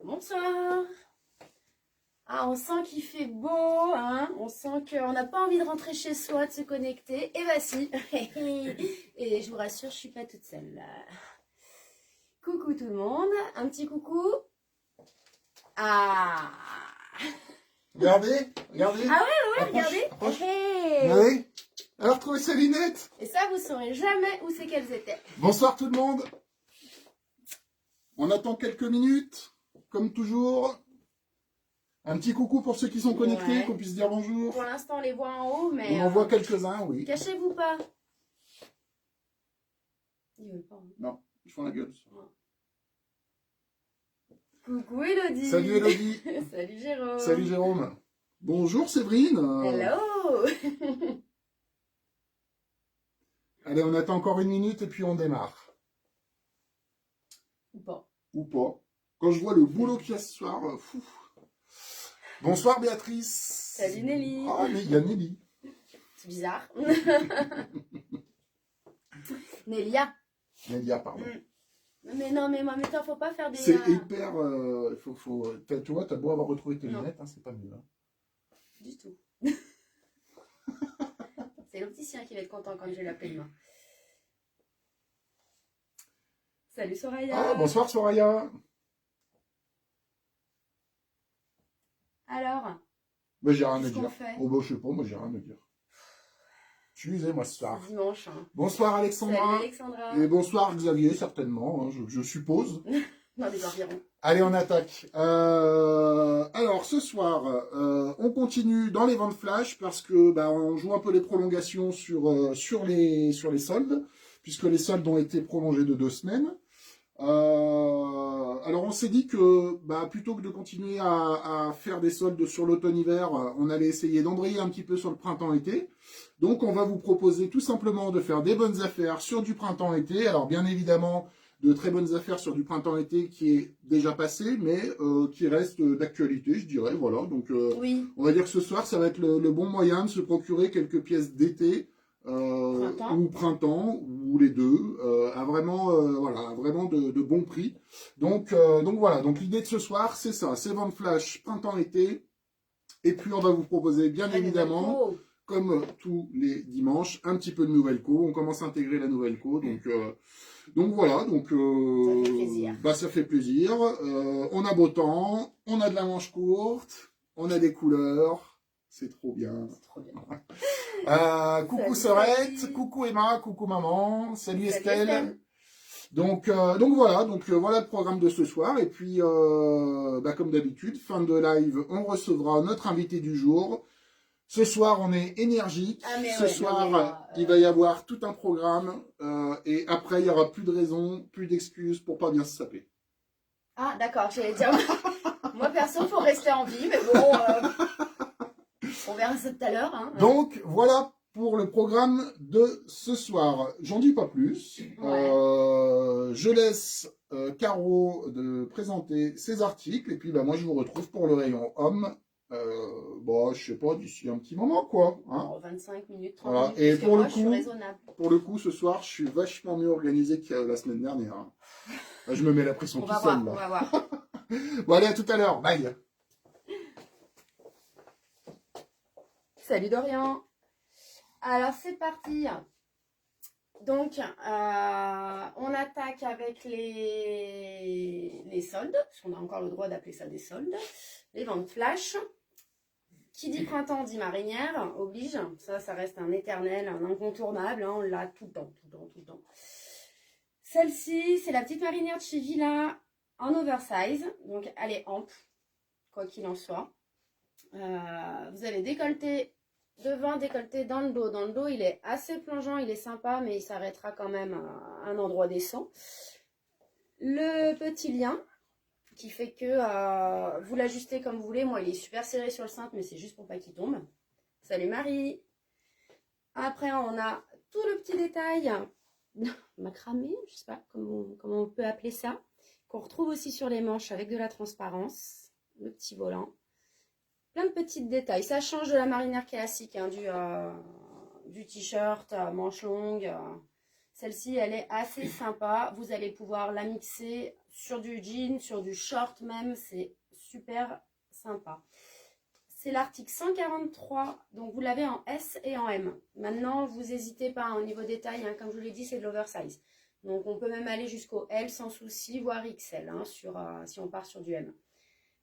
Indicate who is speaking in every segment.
Speaker 1: Bonsoir. Ah, on sent qu'il fait beau, hein, on sent qu'on n'a pas envie de rentrer chez soi, de se connecter. Et bah si. Et je vous rassure, je suis pas toute seule là. Coucou tout le monde, un petit coucou. Ah.
Speaker 2: Regardez, regardez.
Speaker 1: Ah ouais,
Speaker 2: Approche,
Speaker 1: regardez.
Speaker 2: approche.
Speaker 1: Hey.
Speaker 2: Regardez. Elle a retrouvé ses lunettes.
Speaker 1: Et ça, vous saurez jamais où c'est qu'elles étaient.
Speaker 2: Bonsoir tout le monde. On attend quelques minutes, comme toujours. Un petit coucou pour ceux qui sont connectés,
Speaker 1: Ouais.
Speaker 2: qu'on puisse dire bonjour.
Speaker 1: Pour l'instant, on les voit en haut, mais...
Speaker 2: On en voit quelques-uns, oui.
Speaker 1: Cachez-vous pas. Ils veulent pas. Hein.
Speaker 2: Non, ils font la gueule.
Speaker 1: Coucou Elodie.
Speaker 2: Salut Elodie.
Speaker 1: Salut Jérôme.
Speaker 2: Salut Jérôme. Bonjour Séverine.
Speaker 1: Hello.
Speaker 2: Allez, on attend encore une minute et puis on démarre.
Speaker 1: Ou pas.
Speaker 2: Ou pas. Quand je vois le boulot qu'il y a ce soir, fou. Bonsoir Béatrice.
Speaker 1: Salut Nelly.
Speaker 2: Ah, mais il y a Nelly.
Speaker 1: C'est bizarre. Nélia.
Speaker 2: Nélia, pardon.
Speaker 1: Mais non, mais toi, faut pas faire des...
Speaker 2: C'est hyper... tu vois, t'as beau avoir retrouvé tes
Speaker 1: Non.
Speaker 2: lunettes, hein, c'est pas mieux. Hein.
Speaker 1: Du tout. C'est l'opticien qui va être content quand je vais l'appeler demain. Salut Soraya.
Speaker 2: Ah, bonsoir Soraya.
Speaker 1: Alors,
Speaker 2: Bah, j'ai rien à
Speaker 1: qu'est-ce qu'on
Speaker 2: dire.
Speaker 1: fait?
Speaker 2: Oh, bah, je sais pas, moi j'ai rien à dire. Je suis moi ce soir.
Speaker 1: c'est dimanche. Hein.
Speaker 2: Bonsoir
Speaker 1: Salut
Speaker 2: Alexandra.
Speaker 1: Alexandra.
Speaker 2: Et bonsoir Xavier, certainement, hein, je suppose.
Speaker 1: Dans les environs.
Speaker 2: Allez, on attaque. Alors, ce soir, on continue dans les ventes flash parce que bah, on joue un peu les prolongations sur les soldes, puisque les soldes ont été prolongés de 2 semaines. Alors, on s'est dit que bah, plutôt que de continuer à faire des soldes sur l'automne-hiver, on allait essayer d'embrayer un petit peu sur le printemps-été. Donc, on va vous proposer tout simplement de faire des bonnes affaires sur du printemps-été. Alors, bien évidemment, de très bonnes affaires sur du printemps-été qui est déjà passé, mais qui reste d'actualité, je dirais. Voilà. Donc,
Speaker 1: Oui.
Speaker 2: on va dire que ce soir, ça va être le bon moyen de se procurer quelques pièces d'été ou printemps, ou les deux, à vraiment, voilà, vraiment de bons prix. Donc voilà. Donc, l'idée de ce soir, c'est ça. C'est vente flash printemps-été. Et puis, on va vous proposer, bien évidemment, comme tous les dimanches, un petit peu de nouvelle co. On commence à intégrer la nouvelle co. Donc voilà,
Speaker 1: ça fait plaisir.
Speaker 2: Bah, ça fait plaisir. On a beau temps, on a de la manche courte, on a des couleurs. C'est trop bien.
Speaker 1: C'est trop bien.
Speaker 2: Coucou
Speaker 1: Salut,
Speaker 2: Sorette,
Speaker 1: salut.
Speaker 2: coucou Emma, coucou maman, salut Estelle.
Speaker 1: Estelle.
Speaker 2: Donc voilà, voilà le programme de ce soir. Et puis, bah, comme d'habitude, fin de live, on recevra notre invité du jour. Ce soir, on est énergique.
Speaker 1: Ah, mais
Speaker 2: Ce
Speaker 1: ouais,
Speaker 2: soir,
Speaker 1: non, mais là,
Speaker 2: il va y avoir tout un programme. Et après, il n'y aura plus de raisons, plus d'excuses pour pas bien se saper.
Speaker 1: Ah, d'accord, j'allais dire... Moi, perso, faut rester en vie, mais bon... on verra ça tout à l'heure. Hein.
Speaker 2: Donc, voilà pour le programme de ce soir. J'en dis pas plus.
Speaker 1: Ouais.
Speaker 2: Je laisse Caro de présenter ses articles. Et puis, bah, moi, je vous retrouve pour le rayon homme. Bon, je sais pas, d'ici un petit moment, quoi. Hein.
Speaker 1: Bon, 25 minutes, 30
Speaker 2: Voilà.
Speaker 1: minutes,
Speaker 2: Et
Speaker 1: parce que
Speaker 2: pour
Speaker 1: moi,
Speaker 2: le
Speaker 1: je suis
Speaker 2: coup,
Speaker 1: raisonnable.
Speaker 2: pour le coup, ce soir, je suis vachement mieux organisé que la semaine dernière. Hein. Là, je me mets la pression
Speaker 1: On
Speaker 2: tout
Speaker 1: va
Speaker 2: seul.
Speaker 1: voir,
Speaker 2: Là.
Speaker 1: on va voir.
Speaker 2: Bon, allez, à tout à l'heure. Bye.
Speaker 1: Salut Dorian. Alors, c'est parti. Donc, on attaque avec les soldes, parce qu'on a encore le droit d'appeler ça des soldes, les ventes flash. Qui dit printemps dit marinière, oblige. Ça reste un éternel, un incontournable, hein, on l'a tout le temps, tout le temps, tout le temps. Celle-ci, c'est la petite marinière de chez Villa en oversize, donc elle est ample, quoi qu'il en soit. Vous avez décolleté devant, décolleté dans le dos. Dans le dos, il est assez plongeant, il est sympa, mais il s'arrêtera quand même à un endroit décent. Le petit lien qui fait que vous l'ajustez comme vous voulez. Moi, il est super serré sur le cintre, mais c'est juste pour pas qu'il tombe. Salut Marie. Après, on a tout le petit détail macramé, je sais pas comment on peut appeler ça, qu'on retrouve aussi sur les manches avec de la transparence. Le petit volant. Plein de petits détails. Ça change de la marinière classique, hein, du t-shirt, manche longue. Celle-ci, elle est assez sympa. Vous allez pouvoir la mixer sur du jean, sur du short même. C'est super sympa. C'est l'article 143. Donc, vous l'avez en S et en M. Maintenant, vous n'hésitez pas, hein, au niveau des tailles. Hein, comme je vous l'ai dit, c'est de l'oversize. Donc, on peut même aller jusqu'au L sans souci, voire XL, hein, si on part sur du M.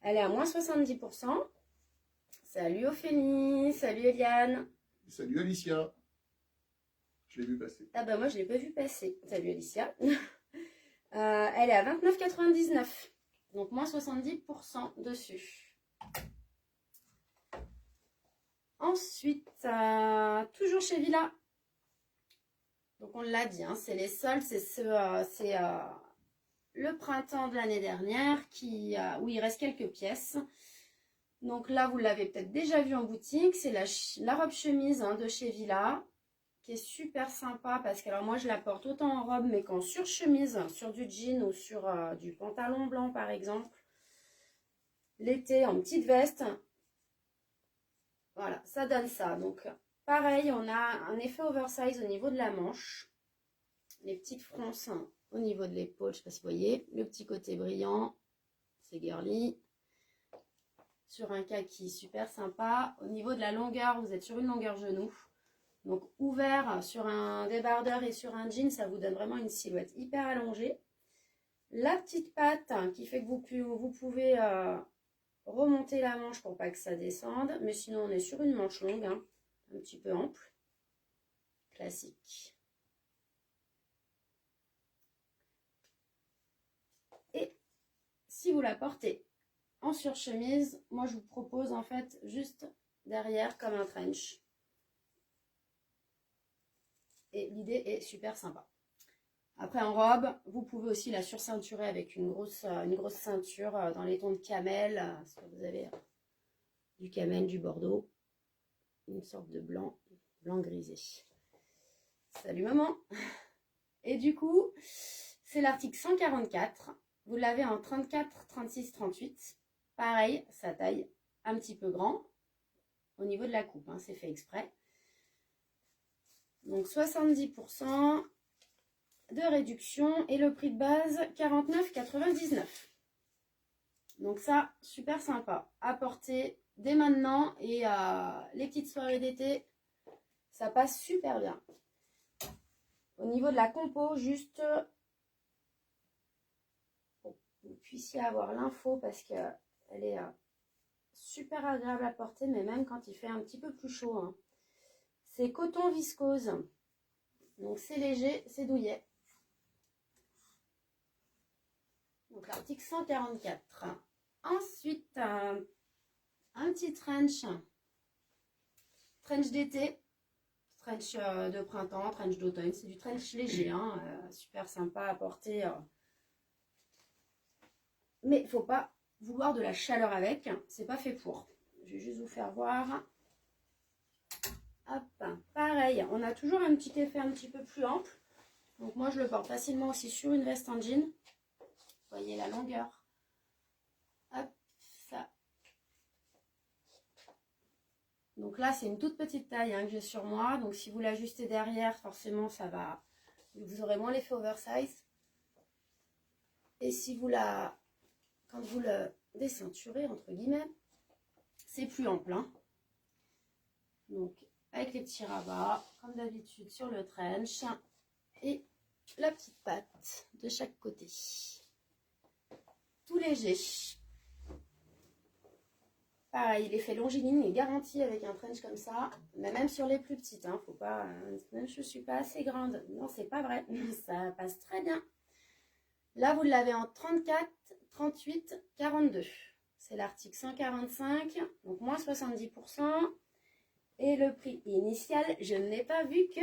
Speaker 1: Elle est à moins 70%. Salut Ophélie, salut Eliane.
Speaker 2: Salut Alicia. Je l'ai vu passer.
Speaker 1: Ah bah moi je l'ai pas vu passer. Salut Alicia. Elle est à 29,99. Donc moins 70% dessus. Ensuite, toujours chez Villa. Donc on l'a dit, hein, c'est les soldes, c'est le printemps de l'année dernière où il reste quelques pièces. Donc là, vous l'avez peut-être déjà vu en boutique. C'est la robe chemise, hein, de chez Villa, qui est super sympa parce que alors moi, je la porte autant en robe, mais qu'en sur-chemise, sur du jean ou sur du pantalon blanc, par exemple. L'été, en petite veste. Voilà, ça donne ça. Donc, pareil, on a un effet oversize au niveau de la manche. Les petites fronces, hein, au niveau de l'épaule, je ne sais pas si vous voyez. Le petit côté brillant, c'est girly. Sur un kaki super sympa. Au niveau de la longueur, vous êtes sur une longueur genou. Donc ouvert sur un débardeur et sur un jean, ça vous donne vraiment une silhouette hyper allongée. La petite patte qui fait que vous pouvez remonter la manche pour pas que ça descende. Mais sinon, on est sur une manche longue, hein, un petit peu ample. Classique. Et si vous la portez en surchemise, moi je vous propose en fait juste derrière comme un trench. Et l'idée est super sympa. Après en robe, vous pouvez aussi la surceinturer avec une grosse ceinture dans les tons de camel. Parce que vous avez du camel, du bordeaux, une sorte de blanc grisé. Salut maman. Et du coup, c'est l'article 144. Vous l'avez en 34, 36, 38. Pareil, ça taille un petit peu grand au niveau de la coupe, hein, c'est fait exprès. Donc 70% de réduction et le prix de base 49,99. Donc ça, super sympa à porter dès maintenant et les petites soirées d'été, ça passe super bien. Au niveau de la compo, juste pour que vous puissiez avoir l'info parce qu'elle est super agréable à porter, mais même quand il fait un petit peu plus chaud. Hein. C'est coton viscose. Donc c'est léger, c'est douillet. Donc l'article 144. Ensuite, un petit trench. Trench d'été. Trench de printemps, trench d'automne. C'est du trench léger. Hein, super sympa à porter. Mais il ne faut pas vouloir de la chaleur avec. C'est pas fait pour. Je vais juste vous faire voir. Hop, pareil, on a toujours un petit effet un petit peu plus ample. Donc moi je le porte facilement aussi sur une veste en jean. Vous voyez la longueur. Hop, ça. Donc là c'est une toute petite taille, hein, que j'ai sur moi. Donc si vous l'ajustez derrière, forcément ça va. Vous aurez moins l'effet oversize. Et si vous quand vous le déceinturez, entre guillemets, c'est plus ample. Hein. Donc avec les petits rabats, comme d'habitude sur le trench. et la petite patte de chaque côté. Tout léger. Pareil, l'effet longiligne est garanti avec un trench comme ça, mais même sur les plus petites, hein, faut pas, même je suis pas assez grande. Non, c'est pas vrai, ça passe très bien. Là, vous l'avez en 34, 38, 42. C'est l'article 145, donc moins 70%. Et le prix initial, je ne l'ai pas vu que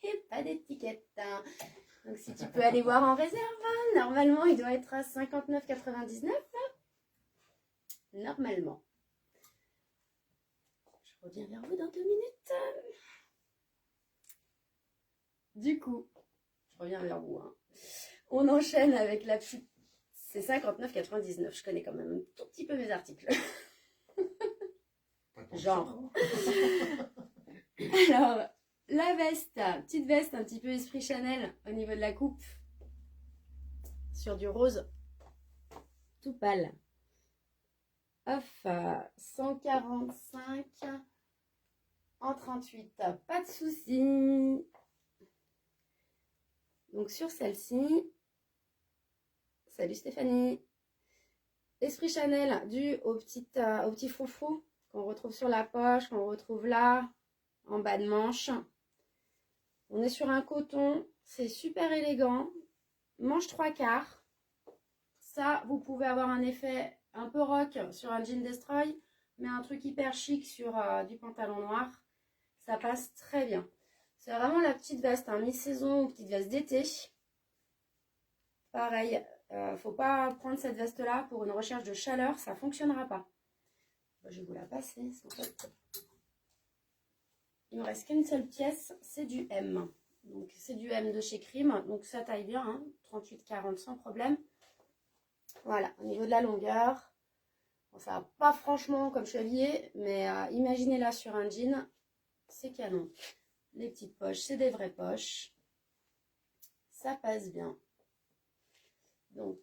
Speaker 1: j'ai pas d'étiquette. Donc si tu peux aller voir en réserve, normalement il doit être à 59,99. Normalement. Je reviens vers vous dans 2 minutes. Du coup, je reviens vers vous. Hein. On enchaîne avec la petite. C'est 59,99. Je connais quand même un tout petit peu mes articles. Genre. Alors, la veste, petite veste un petit peu esprit Chanel au niveau de la coupe. Sur du rose. Tout pâle. Off, 145 en 38. Pas de souci. Donc sur celle-ci, salut Stéphanie. Esprit Chanel dû au petit froufrou qu'on retrouve sur la poche, qu'on retrouve là, en bas de manche. On est sur un coton, c'est super élégant. Manche 3/4. Ça, vous pouvez avoir un effet un peu rock sur un jean destroy, mais un truc hyper chic sur du pantalon noir. Ça passe très bien. C'est vraiment la petite veste, hein, mi-saison ou petite veste d'été. Pareil, faut pas prendre cette veste-là pour une recherche de chaleur, ça fonctionnera pas. Je vais vous la passer. Il me reste qu'une seule pièce, c'est du M. Donc c'est du M de chez Crime, donc ça taille bien, hein, 38-40 sans problème. Voilà, au niveau de la longueur, bon, ça va pas franchement comme chevalier, mais imaginez-la sur un jean, c'est canon. Les petites poches, c'est des vraies poches. Ça passe bien. Donc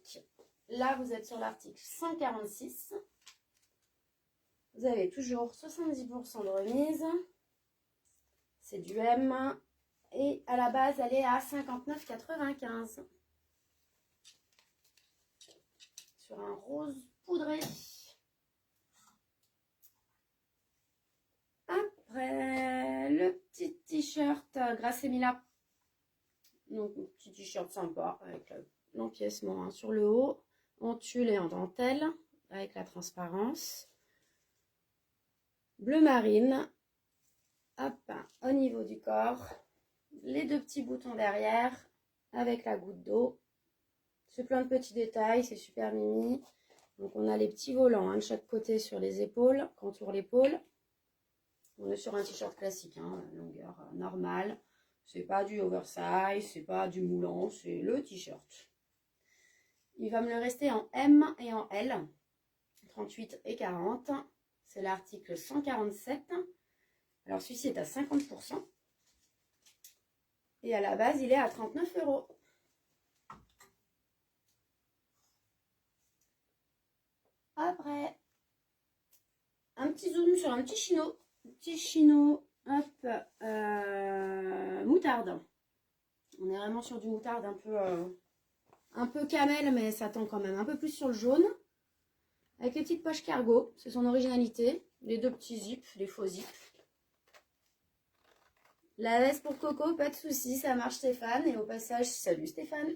Speaker 1: là, vous êtes sur l'article 146. Vous avez toujours 70% de remise. C'est du M. Et à la base, elle est à 59,95. Sur un rose poudré. Après, le petit t-shirt Grasse Mila. Donc, un petit t-shirt sympa avec l'empiècement hein, sur le haut, en tulle et en dentelle, avec la transparence. Bleu marine. Hop, au niveau du corps. Les 2 petits boutons derrière, avec la goutte d'eau. C'est plein de petits détails, c'est super mimi. Donc, on a les petits volants hein, de chaque côté sur les épaules, contour l'épaule. On est sur un t-shirt classique, hein, longueur normale. C'est pas du oversize, c'est pas du moulant, c'est le t-shirt. Il va me le rester en M et en L, 38 et 40. C'est l'article 147. Alors celui-ci est à 50%. Et à la base, il est à 39 €. Après, un petit zoom sur un petit chino. Petit chino, hop, moutarde. On est vraiment sur du moutarde un peu camel, mais ça tend quand même un peu plus sur le jaune. Avec les petites poches cargo, c'est son originalité. Les 2 petits zips, les faux zips. La veste pour Coco, pas de souci, ça marche Stéphane. Et au passage, salut Stéphane.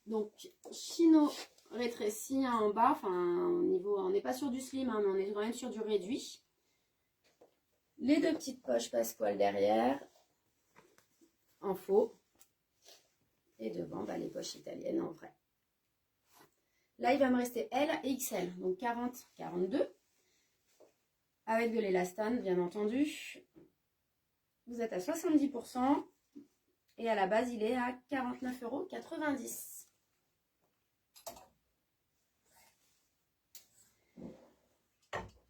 Speaker 1: Donc, chino rétréci hein, en bas, enfin au niveau, on n'est pas sur du slim, hein, mais on est quand même sur du réduit. Les 2 petites poches passepoil derrière, en faux. Et devant, bah, les poches italiennes en vrai. Là, il va me rester L et XL, donc 40, 42. Avec de l'élastane, bien entendu. Vous êtes à 70%. Et à la base, il est à 49,90 €.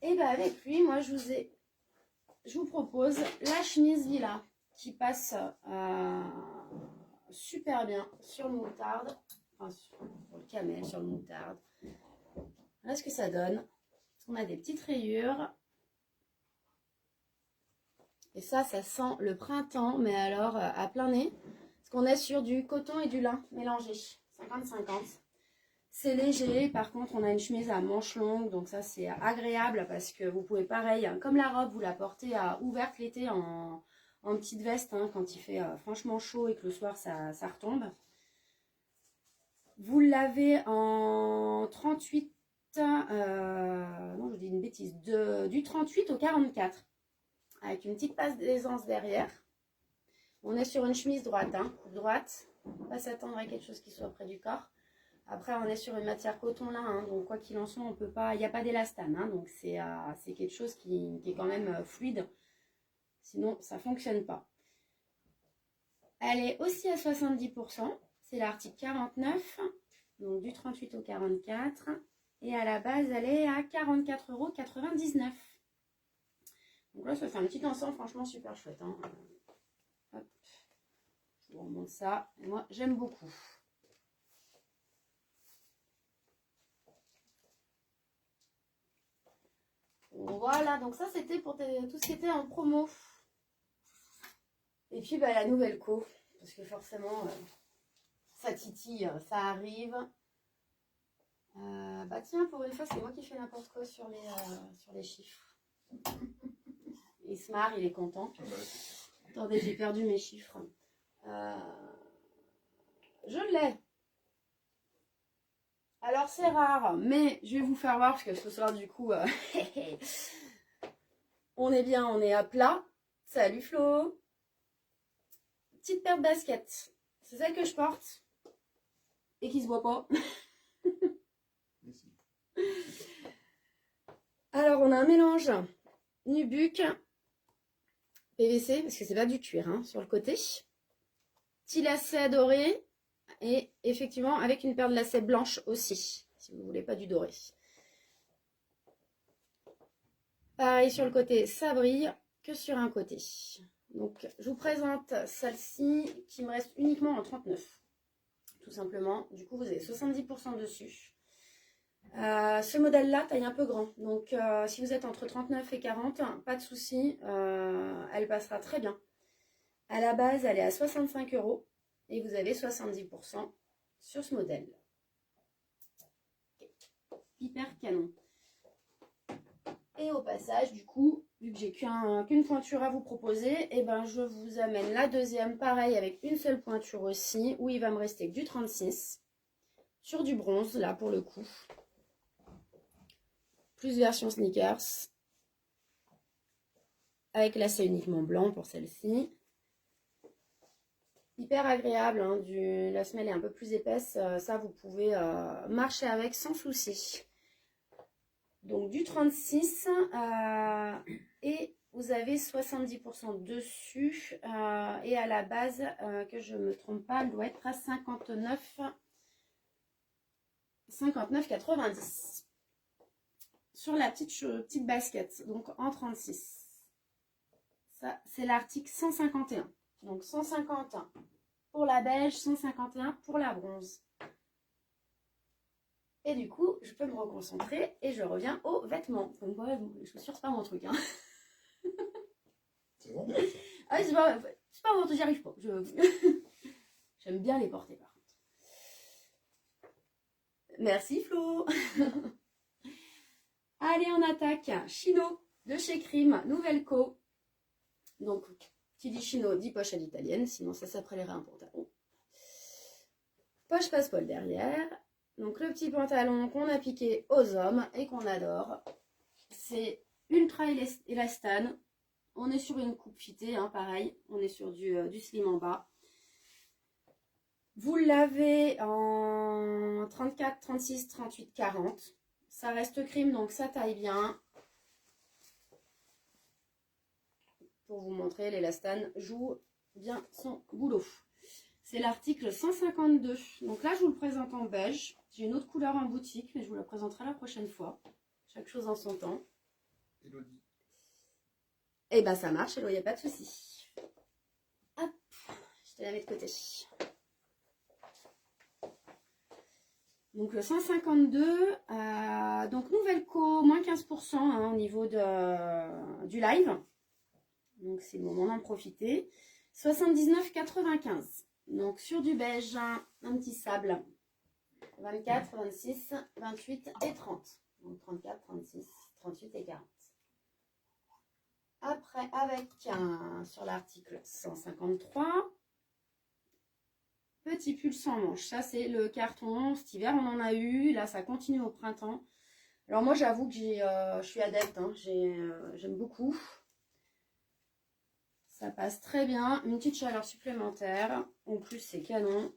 Speaker 1: Et bien avec lui, moi je vous propose la chemise Villa qui passe super bien sur le moutarde, enfin sur le camel, sur le moutarde. Voilà ce que ça donne. On a des petites rayures. Et ça sent le printemps, mais alors à plein nez. Parce qu'on est sur du coton et du lin mélangés, 50-50. C'est léger, par contre on a une chemise à manches longues, donc ça c'est agréable parce que vous pouvez pareil, comme la robe, vous la portez ouverte l'été en petite veste, hein, quand il fait franchement chaud et que le soir ça retombe. Vous l'avez en 38, non je dis une bêtise, du 38 au 44, avec une petite passe d'aisance derrière. On est sur une chemise droite, hein, droite, pas s'attendre à quelque chose qui soit près du corps. Après, on est sur une matière coton là, hein, donc quoi qu'il en soit, on peut pas, il n'y a pas d'élastane, hein, donc c'est quelque chose qui est quand même fluide. Sinon, ça ne fonctionne pas. Elle est aussi à 70%, c'est l'article 49, donc du 38 au 44. Et à la base, elle est à 44,99 €. Donc là, ça fait un petit ensemble franchement super chouette. Hein. Hop. Je vous remonte ça. Et moi, j'aime beaucoup. Voilà, donc ça c'était pour tout ce qui était en promo. Et puis bah, la nouvelle co, parce que forcément ça titille, ça arrive. Bah tiens, pour une fois c'est moi qui fais n'importe quoi sur les chiffres. Il se marre, il est content. Attendez, j'ai perdu mes chiffres. Je l'ai. Alors c'est rare, mais je vais vous faire voir parce que ce soir du coup, on est bien, on est à plat. Salut Flo. Petite paire de baskets. C'est celle que je porte et qui se voit pas. Alors on a un mélange nubuck, PVC, parce que c'est pas du cuir hein, sur le côté. Petit lacet doré. Et effectivement, avec une paire de lacets blanche aussi, si vous ne voulez pas du doré. Pareil sur le côté, ça brille que sur un côté. Donc, je vous présente celle-ci qui me reste uniquement en 39. Tout simplement. Du coup, vous avez 70% dessus. Ce modèle-là, taille un peu grand. Donc, si vous êtes entre 39 et 40, pas de souci. Elle passera très bien. À la base, elle est à 65 €. Et vous avez 70% sur ce modèle. Hyper canon. Et au passage, du coup, vu que j'ai qu'une pointure à vous proposer, et ben je vous amène la deuxième, pareil, avec une seule pointure aussi, où il va me rester que du 36, sur du bronze, là, pour le coup. Plus version sneakers, avec lacet uniquement blanc pour celle-ci. Hyper agréable, hein, la semelle est un peu plus épaisse, ça vous pouvez marcher avec sans souci. Donc du 36 et vous avez 70% dessus et à la base, que je ne me trompe pas, elle doit être à 59,90 sur la petite basket, donc en 36. Ça, c'est l'article 151. Donc 151 pour la beige, 151 pour la bronze. Et du coup, je peux me reconcentrer et je reviens aux vêtements. Donc moi, les chaussures, c'est pas mon truc. Hein.
Speaker 2: C'est bon.
Speaker 1: Ah, c'est pas mon truc, j'y arrive pas. J'aime bien les porter par contre. Merci Flo. Allez, on attaque. Chino de chez Crime, nouvelle co. Donc, qui dit chino dit poche à l'italienne, sinon ça s'appellerait un pantalon. Poche passe-poil derrière. Donc le petit pantalon qu'on a piqué aux hommes et qu'on adore. C'est ultra élastane. On est sur une coupe fitée, hein, pareil. On est sur du slim en bas. Vous l'avez en 34, 36, 38, 40. Ça reste crime, donc ça taille bien. Pour vous montrer, l'élastane joue bien son boulot. C'est l'article 152. Donc là, je vous le présente en beige. J'ai une autre couleur en boutique, mais je vous la présenterai la prochaine fois. Chaque chose en son temps.
Speaker 2: Elodie.
Speaker 1: Et ben ça marche, il n'y a pas de souci. Hop, je te la mets de côté. Donc le 152, donc nouvelle co, moins 15% hein, au niveau du live. Donc c'est le moment d'en profiter. 79,95. Donc sur du beige, un petit sable. 24, 26, 28 et 30. Donc 34, 36, 38 et 40. Après, avec sur l'article 153, petit pull sans manche. Ça, c'est le carton. Cet hiver, on en a eu. Là, ça continue au printemps. Alors moi, j'avoue que je suis adepte. Hein. J'aime beaucoup. Ça passe très bien. Une petite chaleur supplémentaire. En plus, c'est canon.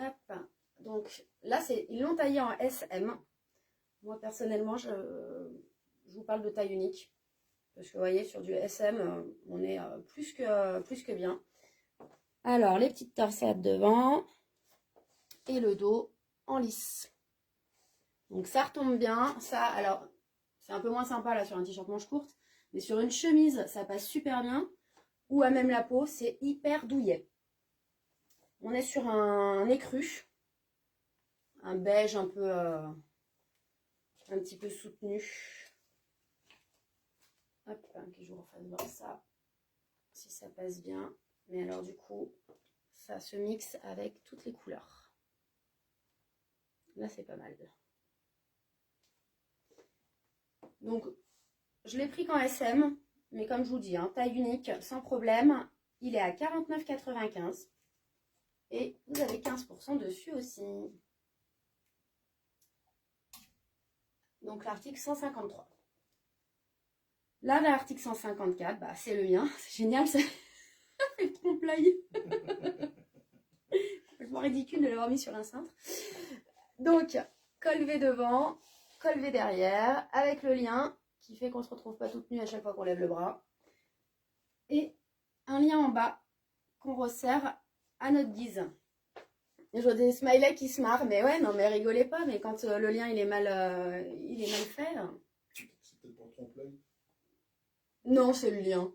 Speaker 1: Hop. Donc là, ils l'ont taillé en SM. Moi, personnellement, je vous parle de taille unique. Parce que vous voyez, sur du SM, on est plus que bien. Alors, les petites torsades devant. Et le dos en lisse. Donc ça retombe bien. Ça, alors, c'est un peu moins sympa là sur un t-shirt manche courte. Mais sur une chemise, ça passe super bien. Ou à même la peau, c'est hyper douillet. On est sur un écru. Un beige un peu... un petit peu soutenu. Hop, que je vous refasse voir ça. Si ça passe bien. Mais alors du coup, ça se mixe avec toutes les couleurs. Là, c'est pas mal. Donc, je l'ai pris qu'en SM. Mais comme je vous dis, hein, taille unique, sans problème. Il est à 49,95. Et vous avez 15% dessus aussi. Donc l'article 153. Là, l'article 154, bah, c'est le mien. C'est génial, ça fait le trompe-l'œil. Complètement ridicule de l'avoir mis sur un cintre. Donc, col V devant, col V derrière, avec le lien qui fait qu'on ne se retrouve pas toute nue à chaque fois qu'on lève le bras. Et un lien en bas qu'on resserre à notre guise. Je vois des smileys qui se marrent, mais ouais, non, mais rigolez pas, mais quand le lien il est mal fait.
Speaker 2: C'est peut-être pour trompe-l'œil.
Speaker 1: Non, c'est le lien.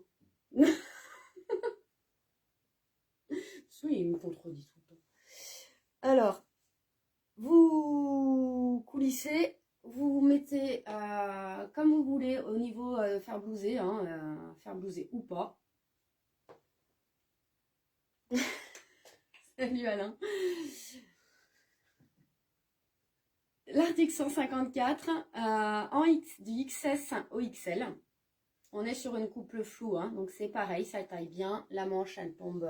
Speaker 1: Oui, il me contredit tout le temps. Alors, vous coulissez, vous mettez comme vous voulez au niveau faire blouser, faire blouser ou pas. Salut Alain. L'article 154 du XS au XL. On est sur une couple floue, hein, donc c'est pareil, ça taille bien. La manche, elle tombe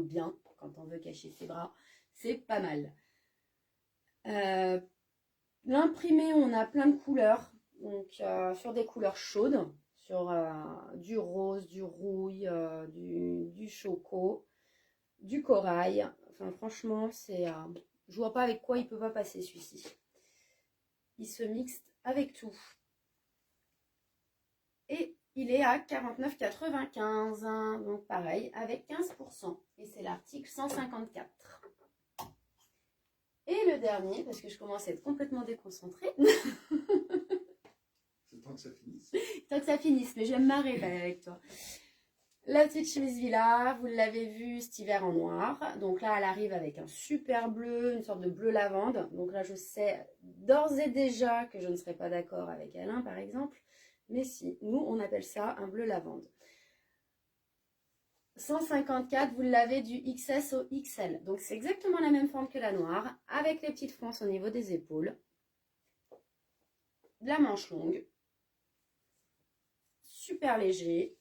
Speaker 1: bien quand on veut cacher ses bras. C'est pas mal. L'imprimé, on a plein de couleurs. Donc sur des couleurs chaudes, sur du rose, du rouille, du choco, du corail. Enfin franchement, je vois pas avec quoi il peut pas passer celui-ci. Il se mixe avec tout. Et il est à 49,95. Donc pareil, avec 15%. Et c'est l'article 154. Et le dernier, parce que je commence à être complètement déconcentrée.
Speaker 2: C'est temps que ça finisse.
Speaker 1: Tant que ça finisse, mais je vais me marrer avec toi. La petite chemise Villa, vous l'avez vue cet hiver en noir. Donc là, elle arrive avec un super bleu, une sorte de bleu lavande. Donc là, je sais d'ores et déjà que je ne serai pas d'accord avec Alain, par exemple. Mais si, nous, on appelle ça un bleu lavande. 154, vous l'avez du XS au XL. Donc c'est exactement la même forme que la noire, avec les petites fronces au niveau des épaules. De la manche longue. Super léger.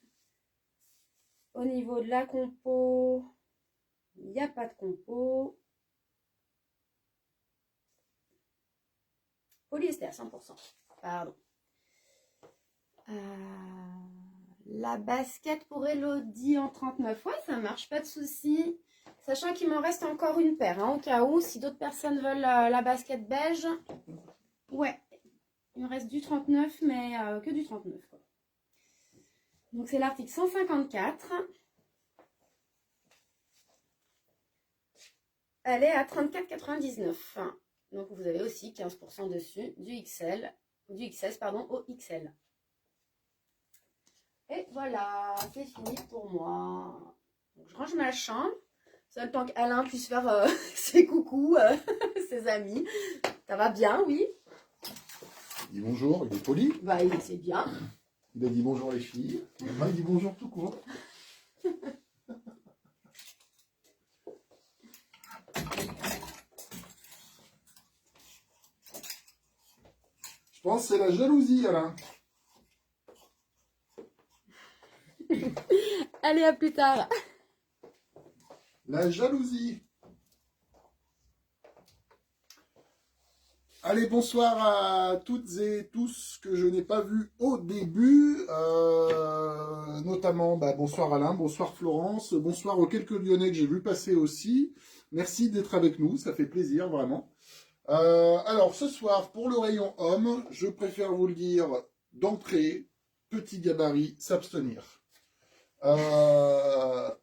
Speaker 1: Au niveau de la compo, il n'y a pas de compo. Polyester 100%. Pardon. La basket pour Elodie en 39. Ouais, ça marche, pas de souci. Sachant qu'il m'en reste encore une paire, hein, au cas où, si d'autres personnes veulent la basket beige. Ouais, il me reste du 39, mais que du 39, quoi. Donc c'est l'article 154. Elle est à 34,99. Donc vous avez aussi 15% dessus du XS au XL. Et voilà, c'est fini pour moi. Donc je range ma chambre. C'est le temps qu'Alain puisse faire ses coucous, ses amis. Ça va bien, oui.
Speaker 2: Il dit bonjour, il est poli.
Speaker 1: Bah, c'est bien.
Speaker 2: Il a dit bonjour les filles. Maman, il dit bonjour tout court. Je pense que c'est la jalousie, Alain.
Speaker 1: Allez, à plus tard.
Speaker 2: La jalousie. Allez, bonsoir à toutes et tous que je n'ai pas vus au début. Notamment, bonsoir Alain, bonsoir Florence, bonsoir aux quelques Lyonnais que j'ai vu passer aussi. Merci d'être avec nous, ça fait plaisir vraiment. Alors, ce soir, pour le rayon homme, je préfère vous le dire d'entrée, petit gabarit, s'abstenir. Ce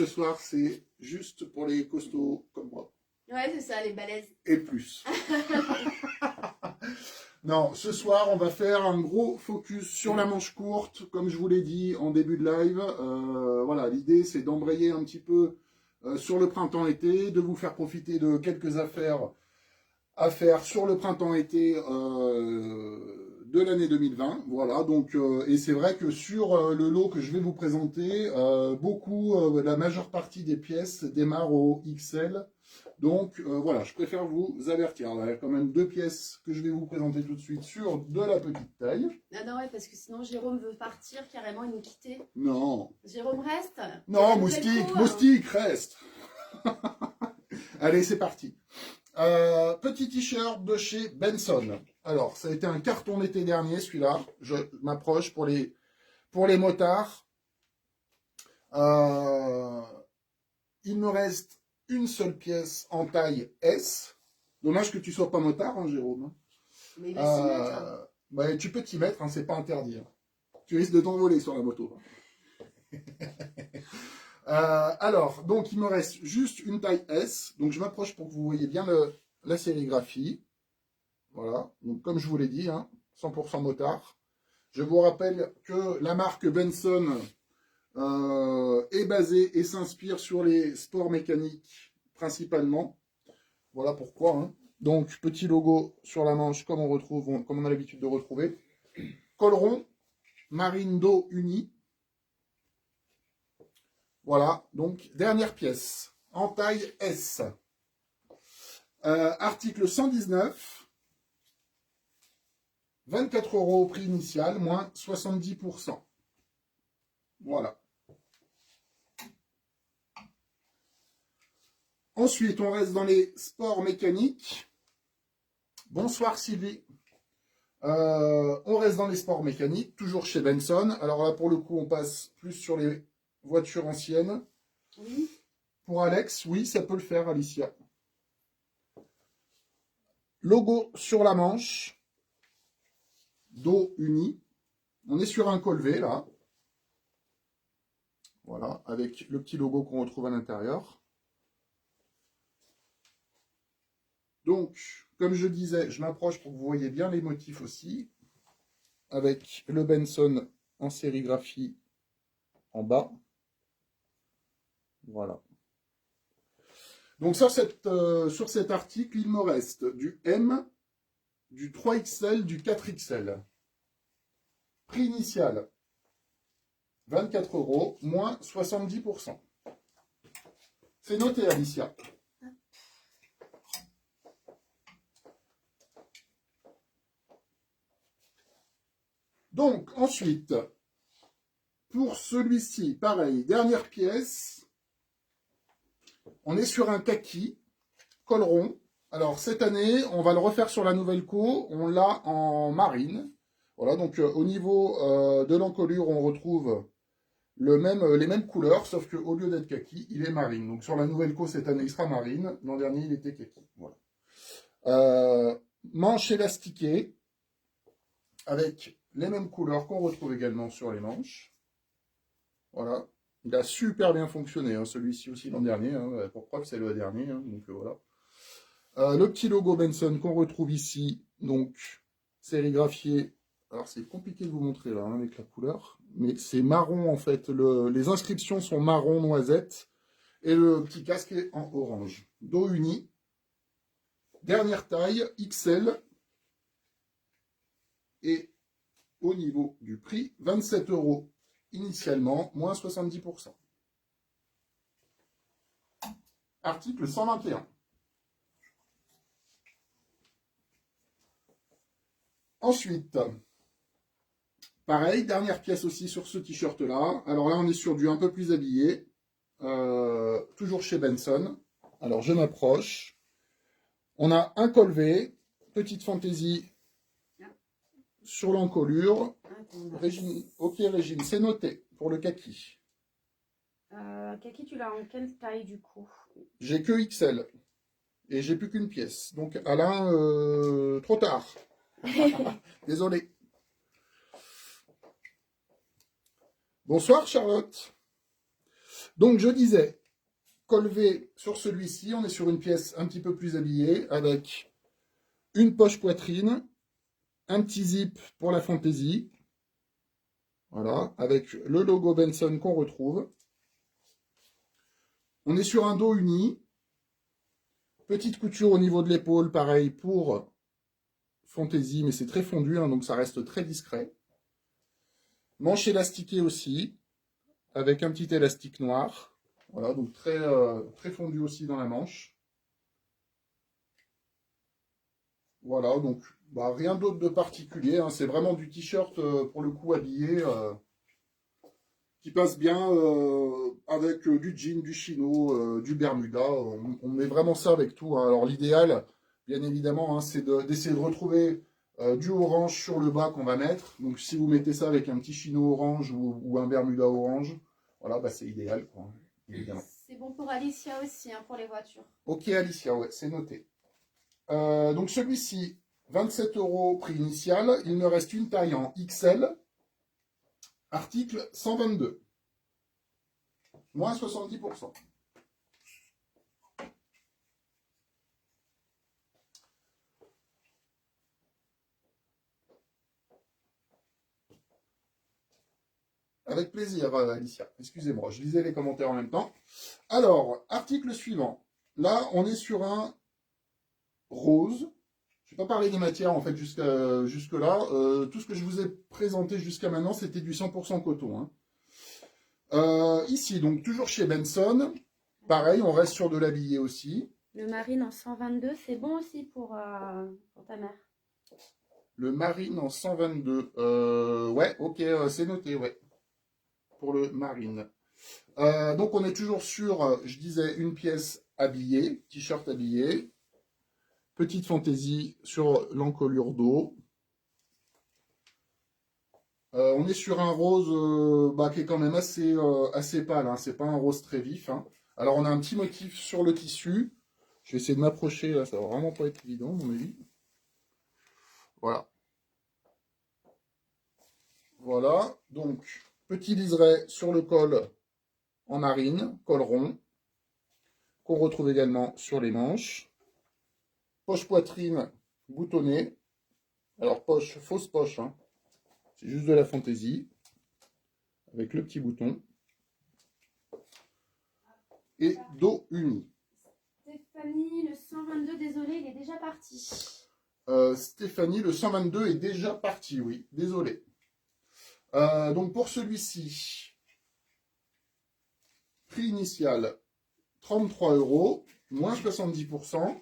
Speaker 2: soir, c'est juste pour les costauds comme moi.
Speaker 1: Ouais, c'est ça, les balaises.
Speaker 2: Et plus. Non, ce soir, on va faire un gros focus sur la manche courte, comme je vous l'ai dit en début de live. Voilà, l'idée, c'est d'embrayer un petit peu sur le printemps-été, de vous faire profiter de quelques affaires à faire sur le printemps-été de l'année 2020. Voilà, donc, et c'est vrai que sur le lot que je vais vous présenter, la majeure partie des pièces démarrent au XL. Donc voilà, je préfère vous avertir. Il y a quand même 2 pièces que je vais vous présenter tout de suite sur de la petite taille.
Speaker 1: Ah non, ouais, parce que sinon Jérôme veut partir carrément et nous quitter.
Speaker 2: Non.
Speaker 1: Jérôme reste.
Speaker 2: Non, moustique, reste. Allez, c'est parti. Petit t-shirt de chez Benson. Alors, ça a été un carton l'été dernier, celui-là. Je m'approche pour les motards. Il me reste une seule pièce en taille S. Dommage que tu sois pas motard, hein, Jérôme.
Speaker 1: Mais il va s'y mettre.
Speaker 2: Hein. Tu peux t'y mettre, hein, c'est pas interdit. Hein. Tu risques de t'envoler sur la moto. Alors, donc il me reste juste une taille S. Donc je m'approche pour que vous voyez bien la sérigraphie. Voilà. Donc comme je vous l'ai dit, hein, 100% motard. Je vous rappelle que la marque Benson est basée et s'inspire sur les sports mécaniques principalement. Voilà pourquoi. Hein. Donc petit logo sur la manche comme on a l'habitude de retrouver. Col rond, marine dos uni. Voilà, donc dernière pièce, en taille S. Article 119, 24 € au prix initial, moins 70%. Voilà. Ensuite, on reste dans les sports mécaniques. Bonsoir Sylvie. On reste dans les sports mécaniques, toujours chez Benson. Alors là, pour le coup, on passe plus sur les voiture ancienne.
Speaker 1: Oui.
Speaker 2: Pour Alex, oui, ça peut le faire, Alicia. Logo sur la manche. Dos uni. On est sur un col V, là. Voilà, avec le petit logo qu'on retrouve à l'intérieur. Donc, comme je disais, je m'approche pour que vous voyez bien les motifs aussi. Avec le Benson en sérigraphie en bas. Voilà. Donc sur cet article, il me reste du M, du 3XL, du 4XL. Prix initial, 24 €, moins 70%. C'est noté, Alicia. Donc, ensuite, pour celui-ci, pareil, dernière pièce. On est sur un kaki, col rond. Alors, cette année, on va le refaire sur la nouvelle co. On l'a en marine. Voilà, donc au niveau de l'encolure, on retrouve les mêmes couleurs, sauf qu'au lieu d'être kaki, il est marine. Donc, sur la nouvelle co, cette année, il sera marine. L'an dernier, il était kaki. Voilà. Manche élastiquée, avec les mêmes couleurs qu'on retrouve également sur les manches. Voilà. Il a super bien fonctionné, hein, celui-ci aussi l'an dernier, hein, pour preuve c'est le dernier, hein, donc voilà. Le petit logo Benson qu'on retrouve ici, donc sérigraphié, alors c'est compliqué de vous montrer là, hein, avec la couleur, mais c'est marron en fait, les inscriptions sont marron noisette, et le petit casque est en orange. Dos uni, dernière taille, XL, et au niveau du prix, 27 € initialement, moins 70%. Article 121. Ensuite, pareil, dernière pièce aussi sur ce t-shirt-là. Alors là, on est sur du un peu plus habillé. Toujours chez Benson. Alors, je m'approche. On a un col V, petite fantaisie sur l'encolure. Régine, ok Régine, c'est noté pour le kaki.
Speaker 1: Kaki, tu l'as en quelle taille du coup?
Speaker 2: J'ai que XL. Et j'ai plus qu'une pièce. Donc Alain, trop tard. Désolé. Bonsoir Charlotte. Donc je disais, col V sur celui-ci, on est sur une pièce un petit peu plus habillée avec une poche poitrine, un petit zip pour la fantaisie. Voilà, avec le logo Benson qu'on retrouve. On est sur un dos uni. Petite couture au niveau de l'épaule, pareil pour fantaisie, mais c'est très fondu, hein, donc ça reste très discret. Manche élastiquée aussi, avec un petit élastique noir. Voilà, donc très fondu aussi dans la manche. Voilà, donc bah, rien d'autre de particulier, hein, c'est vraiment du t-shirt pour le coup habillé, qui passe bien avec du jean, du chino, du bermuda. On met vraiment ça avec tout, hein. Alors l'idéal, bien évidemment, hein, c'est d'essayer de retrouver du orange sur le bas qu'on va mettre. Donc si vous mettez ça avec un petit chino orange ou un bermuda orange, voilà, bah, c'est idéal, quoi, évidemment.
Speaker 1: C'est bon pour Alicia aussi, hein, pour les voitures.
Speaker 2: Ok Alicia, ouais, c'est noté. Donc celui-ci, 27 € prix initial. Il me reste une taille en XL. Article 122. Moins 70%. Avec plaisir, Alicia. Excusez-moi, je lisais les commentaires en même temps. Alors, article suivant. Là, on est sur un rose. Je ne vais pas parler des matières, en fait, jusque-là. Tout ce que je vous ai présenté jusqu'à maintenant, c'était du 100% coton, hein. Ici, donc, toujours chez Benson. Pareil, on reste sur de l'habillé aussi.
Speaker 1: Le marine en 122, c'est bon aussi pour ta mère.
Speaker 2: Le marine en 122. Ouais, ok, c'est noté, ouais. Pour le marine. Donc on est toujours sur, je disais, une pièce habillée, t-shirt habillé. Petite fantaisie sur l'encolure d'eau. On est sur un rose bah, qui est quand même assez pâle, hein. C'est pas un rose très vif, hein. Alors on a un petit motif sur le tissu. Je vais essayer de m'approcher, là, ça va vraiment pas être évident, à mon avis. Voilà. Voilà, donc petit liseré sur le col en marine, col rond, qu'on retrouve également sur les manches. Poche poitrine boutonnée. Alors poche, fausse poche, hein. C'est juste de la fantaisie, avec le petit bouton. Et dos uni.
Speaker 1: Stéphanie, le 122, désolé, il est déjà parti.
Speaker 2: Stéphanie, le 122 est déjà parti, oui, désolé. Donc pour celui-ci, prix initial 33 €, moins 70%.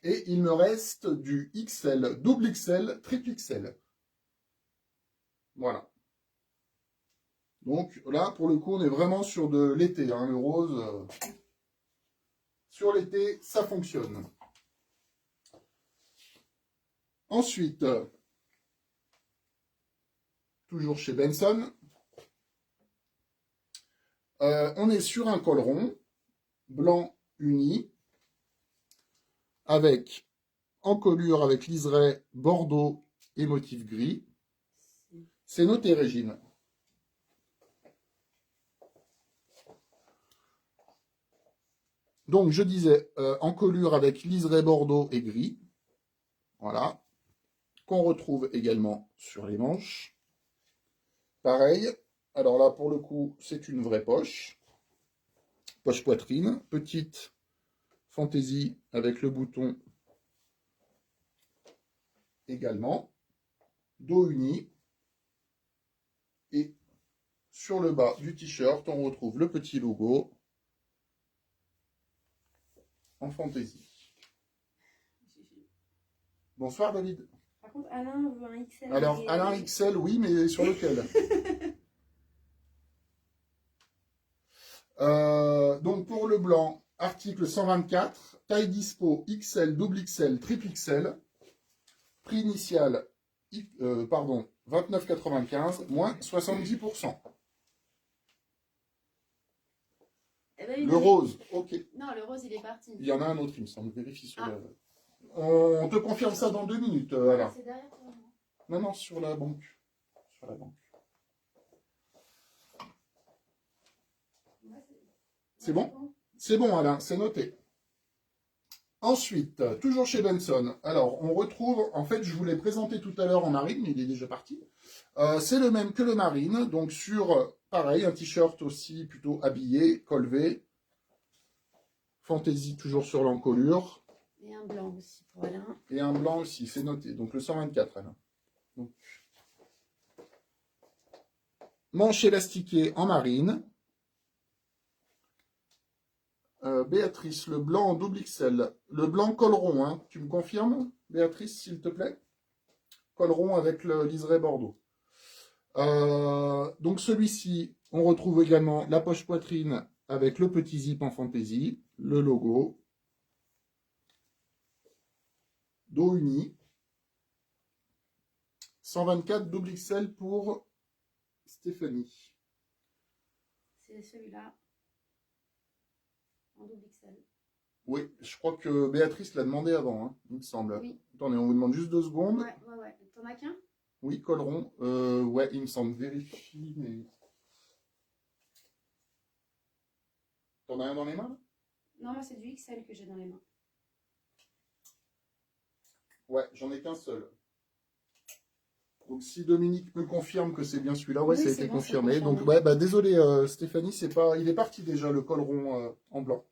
Speaker 2: Et il me reste du XL, double XL, triple XL. Voilà. Donc là, pour le coup, on est vraiment sur de l'été, hein, le rose. Sur l'été, ça fonctionne. Ensuite, toujours chez Benson, on est sur un col rond, blanc uni, avec encolure avec liseré bordeaux et motif gris. C'est noté, Régine. Donc, je disais, encolure avec liseré bordeaux et gris. Voilà. Qu'on retrouve également sur les manches. Pareil. Alors là, pour le coup, c'est une vraie poche. Poche poitrine. Petite fantaisie avec le bouton également. Dos uni. sur le bas du t-shirt, on retrouve le petit logo en fantaisie. Bonsoir David.
Speaker 1: Par contre, Alain veut un XL.
Speaker 2: Alors, Alain XL, oui, mais sur lequel? Donc, pour le blanc, article 124, taille dispo XL, double XL, triple XL, prix initial, 29,95, moins 70%.
Speaker 1: Eh ben,
Speaker 2: Le rose, ok.
Speaker 1: Non, le rose, il est parti.
Speaker 2: Il y en a un autre, il me semble. Vérifie sur le... On te confirme ça dans 2 minutes, Alain.
Speaker 1: C'est derrière toi,
Speaker 2: non? Non, sur la banque. Sur la banque. C'est bon? C'est bon, Alain, c'est noté. Ensuite, toujours chez Benson. Alors, on retrouve, en fait, je vous l'ai présenté tout à l'heure en marine, mais il est déjà parti. C'est le même que le marine, donc sur, pareil, un t-shirt aussi plutôt habillé, col V. Fantaisie toujours sur l'encolure.
Speaker 1: Et un blanc aussi pour Alain.
Speaker 2: Et un blanc aussi, c'est noté. Donc le 124, Alain. Donc, manche élastiquée en marine. Béatrice, le blanc en double XL. Le blanc col rond, hein. Tu me confirmes, Béatrice, s'il te plaît? Col rond avec le liseré bordeaux. Donc celui-ci, on retrouve également la poche poitrine avec le petit zip en fantaisie, le logo, dos uni, 124 double XL pour Stéphanie.
Speaker 1: C'est celui-là, en double XL.
Speaker 2: Oui, je crois que Béatrice l'a demandé avant, hein, il me semble.
Speaker 1: Oui.
Speaker 2: Attendez, on vous demande juste 2 secondes.
Speaker 1: Ouais. T'en as qu'un?
Speaker 2: Oui, col rond. Ouais, il me semble. Vérifie, mais... T'en as un dans les mains?
Speaker 1: Non, moi c'est du XL que j'ai dans les mains.
Speaker 2: Ouais, j'en ai qu'un seul. Donc si Dominique me confirme que c'est bien celui-là, ouais,
Speaker 1: oui,
Speaker 2: ça a été
Speaker 1: bon,
Speaker 2: confirmé. Donc ouais, bah désolé Stéphanie, c'est pas, il est parti déjà le col rond en blanc.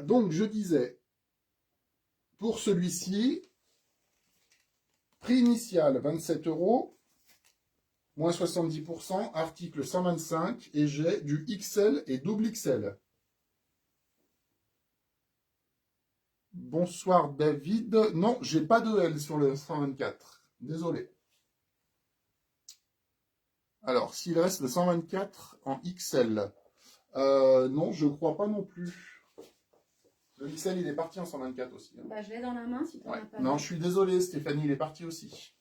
Speaker 2: Donc je disais, pour celui-ci, prix initial 27 €, moins 70%, article 125, et j'ai du XL et double XL. Bonsoir David. Non, j'ai pas de L sur le 124. Désolé. Alors, s'il reste le 124 en XL. Non, je crois pas non plus. Le XL, il est parti en 124 aussi. Hein.
Speaker 1: Bah, je l'ai dans la main si tu n'en as pas.
Speaker 2: Non, je suis désolé, Stéphanie, il est parti aussi.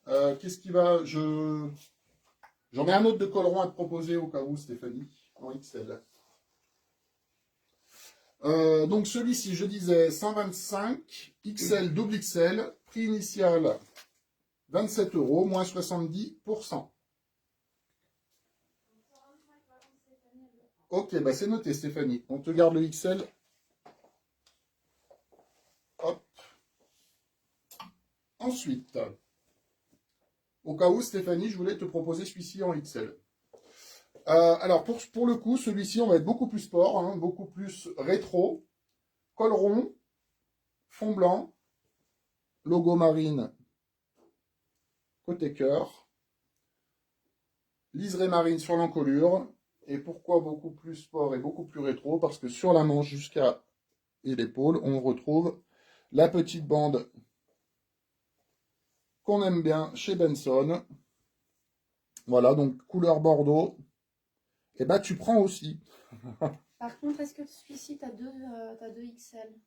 Speaker 2: Qu'est-ce qui va... J'en ai un autre de col rond à te proposer au cas où, Stéphanie, en XL. Donc celui-ci, je disais 125, XL, double XL, prix initial 27 €, moins 70%. Ok, bah c'est noté Stéphanie. On te garde le XL. Hop. Ensuite, au cas où Stéphanie, je voulais te proposer celui-ci en XL. Alors pour le coup, celui-ci, on va être beaucoup plus sport, hein, beaucoup plus rétro. Col rond, fond blanc, logo marine, côté cœur, liseré marine sur l'encolure. Et pourquoi beaucoup plus sport et beaucoup plus rétro? Parce que sur la manche jusqu'à l'épaule, on retrouve la petite bande qu'on aime bien chez Benson. Voilà, donc couleur bordeaux. Et bah tu prends aussi.
Speaker 1: Par contre, est-ce que celui-ci, t'as deux XL?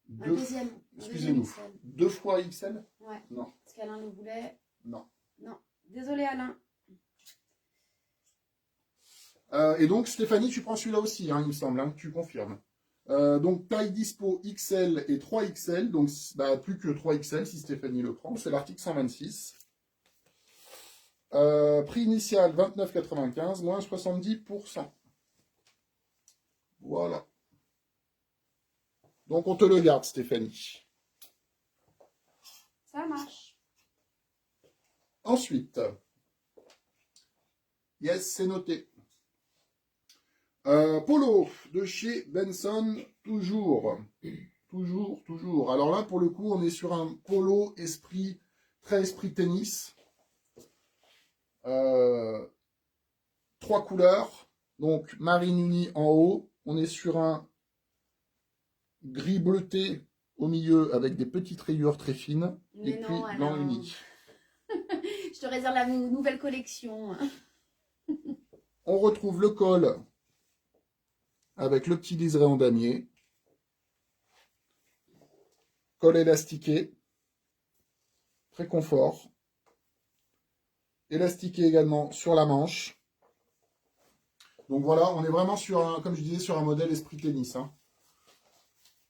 Speaker 1: Un
Speaker 2: Deux,
Speaker 1: deuxième.
Speaker 2: excusez-nous.
Speaker 1: XL.
Speaker 2: 2 fois XL?
Speaker 1: Ouais.
Speaker 2: Non.
Speaker 1: Parce qu'Alain le voulait.
Speaker 2: Non.
Speaker 1: Non. Désolé Alain.
Speaker 2: Et donc Stéphanie, tu prends celui-là aussi, hein, il me semble, hein, tu confirmes. Donc taille dispo XL et 3XL, donc bah, plus que 3XL si Stéphanie le prend, c'est l'article 126. Prix initial 29,95, moins 70%. Voilà. Donc on te le garde Stéphanie.
Speaker 1: Ça marche.
Speaker 2: Ensuite, yes, c'est noté. Polo de chez Benson, toujours. Toujours, toujours. Alors là, pour le coup, on est sur un polo très esprit tennis. 3 couleurs. Donc, marine unie en haut. On est sur un gris bleuté au milieu avec des petites rayures très fines.
Speaker 1: Mais
Speaker 2: et
Speaker 1: non,
Speaker 2: puis blanc uni.
Speaker 1: Je te réserve la nouvelle collection.
Speaker 2: On retrouve le col avec le petit liseré en damier. Col élastiqué. Très confort. Élastiqué également sur la manche. Donc voilà, on est vraiment sur un, comme je disais, sur un modèle esprit tennis. Hein.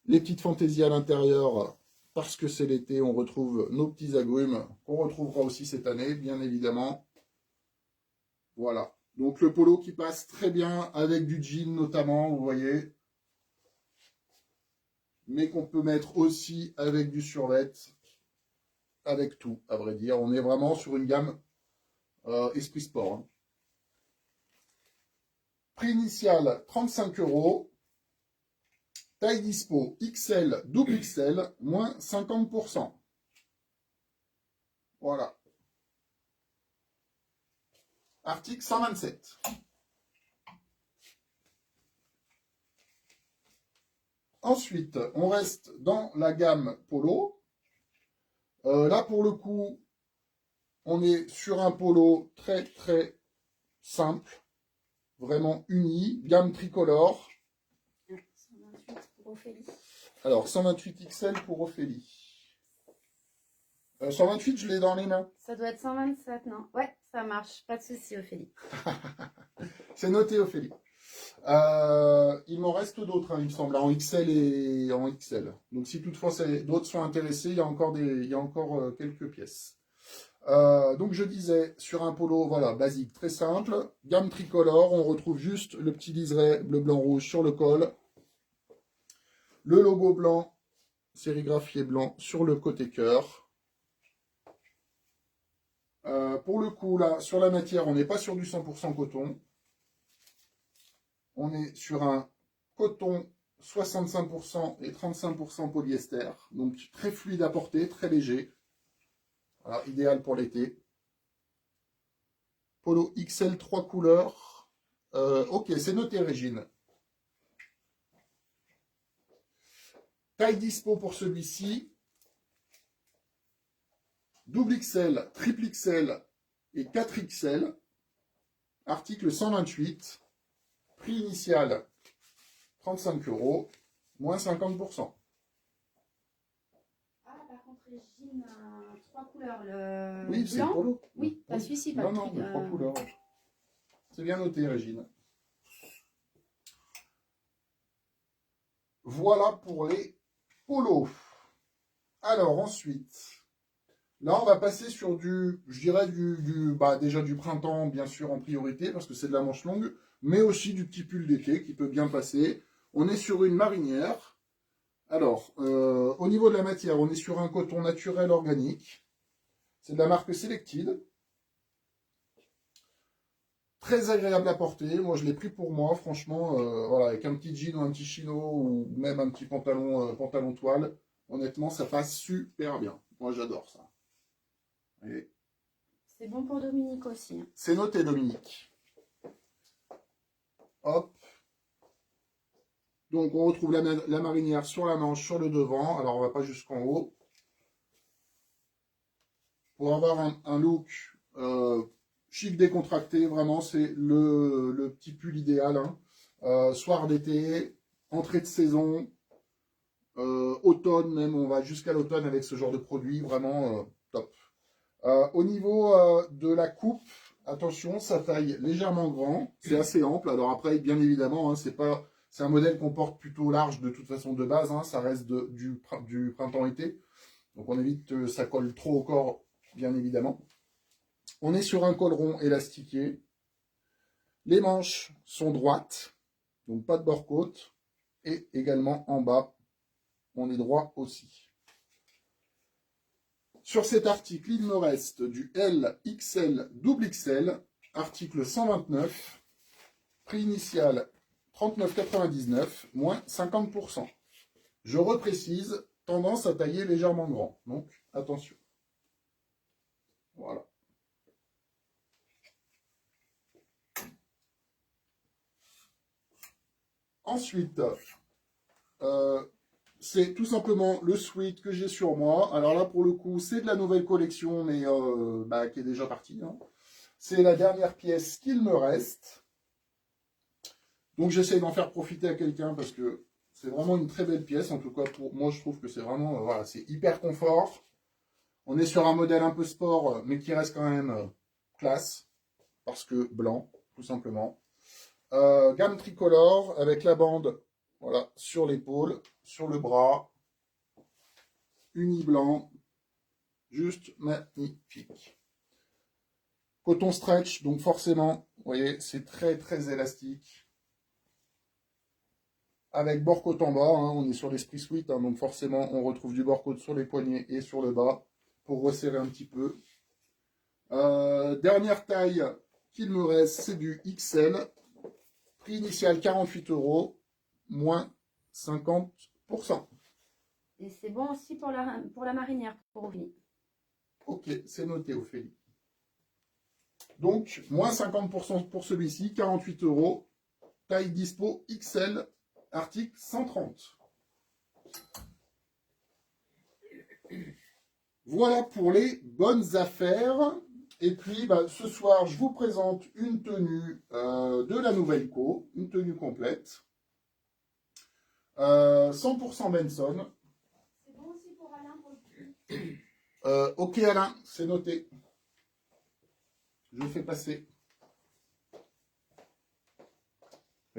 Speaker 2: Les petites fantaisies à l'intérieur, parce que c'est l'été, on retrouve nos petits agrumes, qu'on retrouvera aussi cette année, bien évidemment. Voilà. Donc le polo qui passe très bien avec du jean notamment, vous voyez. Mais qu'on peut mettre aussi avec du survêt, avec tout, à vrai dire. On est vraiment sur une gamme esprit sport. Hein. Prix initial 35 €. Taille dispo XL, double XL, moins 50%. Voilà. Article 127. Ensuite, on reste dans la gamme polo. Là, pour le coup, on est sur un polo très, très simple. Vraiment uni. Gamme tricolore.
Speaker 1: 128 pour Ophélie.
Speaker 2: Alors, 128 XL pour Ophélie. 128, je l'ai dans les mains.
Speaker 1: Ça doit être 127, non? Ouais, ça marche. Pas de souci, Ophélie.
Speaker 2: C'est noté, Ophélie. Il m'en reste d'autres, hein, il me semble, en XL et en XL. Donc, si toutefois d'autres sont intéressés, il y a encore, quelques pièces. Donc, je disais, sur un polo, voilà, basique, très simple. Gamme tricolore, on retrouve juste le petit liseré bleu, blanc, rouge sur le col. Le logo blanc, sérigraphié blanc sur le côté cœur. Pour le coup, là, sur la matière, on n'est pas sur du 100% coton. On est sur un coton 65% et 35% polyester. Donc, très fluide à porter, très léger. Voilà, idéal pour l'été. Polo XL 3 couleurs. Ok, c'est noté, Régine. Taille dispo pour celui-ci. Double XL, triple XL et 4XL. Article 128. Prix initial 35 €, moins 50%.
Speaker 1: Ah, par contre, Régine, 3 couleurs. Le
Speaker 2: oui, c'est
Speaker 1: blanc.
Speaker 2: le polo.
Speaker 1: Oui, pas celui-ci, pas
Speaker 2: non,
Speaker 1: le
Speaker 2: non,
Speaker 1: truc.
Speaker 2: 3 couleurs. C'est bien noté, Régine. Voilà pour les polos. Alors, ensuite, là, on va passer sur je dirais, déjà du printemps, bien sûr, en priorité, parce que c'est de la manche longue, mais aussi du petit pull d'été qui peut bien passer. On est sur une marinière. Alors, au niveau de la matière, on est sur un coton naturel organique. C'est de la marque Selected. Très agréable à porter. Moi, je l'ai pris pour moi, franchement. Voilà, avec un petit jean ou un petit chino ou même un petit pantalon toile. Honnêtement, ça passe super bien. Moi, j'adore ça. Et
Speaker 1: c'est bon pour Dominique aussi. Hein.
Speaker 2: c'est noté, Dominique. Hop. Donc, on retrouve la marinière sur la manche, sur le devant. Alors, on va pas jusqu'en haut. Pour avoir un look chic décontracté, vraiment, c'est le petit pull idéal. Hein. Soir d'été, entrée de saison, automne même, on va jusqu'à l'automne avec ce genre de produit, vraiment top. Au niveau de la coupe, attention, ça taille légèrement grand, c'est assez ample. Alors après, bien évidemment, hein, c'est un modèle qu'on porte plutôt large de toute façon de base, hein, ça reste du printemps-été. Donc on évite que ça colle trop au corps, bien évidemment. On est sur un col rond élastiqué. Les manches sont droites, donc pas de bord-côte. Et également en bas, on est droit aussi. Sur cet article, il me reste du L, XL, double XL, article 129, prix initial 39,99, moins 50%. je reprécise, tendance à tailler légèrement grand. Donc, attention. Voilà. Ensuite, c'est tout simplement le sweat que j'ai sur moi. Alors là, pour le coup, c'est de la nouvelle collection, mais qui est déjà partie. Hein. C'est la dernière pièce qu'il me reste. Donc j'essaie d'en faire profiter à quelqu'un parce que c'est vraiment une très belle pièce. En tout cas, pour moi, je trouve que c'est vraiment, voilà, c'est hyper confort. On est sur un modèle un peu sport, mais qui reste quand même classe. Parce que blanc, tout simplement. Gamme tricolore avec la bande, voilà, sur l'épaule, sur le bras. Uni blanc. Juste magnifique. Coton stretch, donc forcément, vous voyez, c'est très très élastique. Avec bord-côte en bas, hein, on est sur l'esprit sweat, hein, donc forcément on retrouve du bord-côte sur les poignets et sur le bas pour resserrer un petit peu. Dernière taille qu'il me reste, c'est du XL. Prix initial 48 €, moins 50%.
Speaker 1: Et c'est bon aussi pour la marinière, pour Ophélie.
Speaker 2: Ok, c'est noté Ophélie. Donc, moins 50% pour celui-ci, 48 €, taille dispo XL, article 130. Voilà pour les bonnes affaires. Et puis, ce soir, je vous présente une tenue de la Nouvelle Co, une tenue complète. 100% Benson.
Speaker 1: C'est bon aussi pour Alain pour
Speaker 2: le ok Alain, c'est noté. Je fais passer.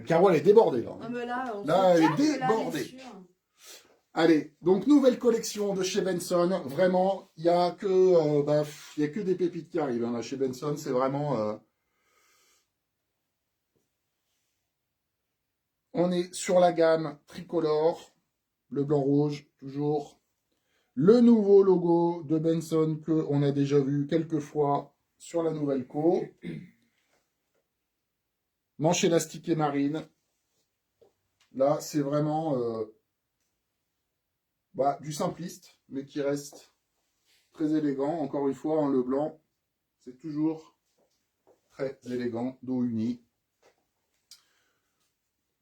Speaker 2: Caro, elle est débordée là.
Speaker 1: Ah, mais là,
Speaker 2: elle est débordée. Allez, donc nouvelle collection de chez Benson. Vraiment, il n'y a que des pépites qui arrivent hein, là, chez Benson. C'est vraiment... On est sur la gamme tricolore. Le blanc-rouge, toujours. Le nouveau logo de Benson qu'on a déjà vu quelques fois sur la Nouvelle Co. Manche élastique et marine. Là, c'est vraiment du simpliste, mais qui reste très élégant. Encore une fois, hein, le blanc, c'est toujours très élégant, dos uni.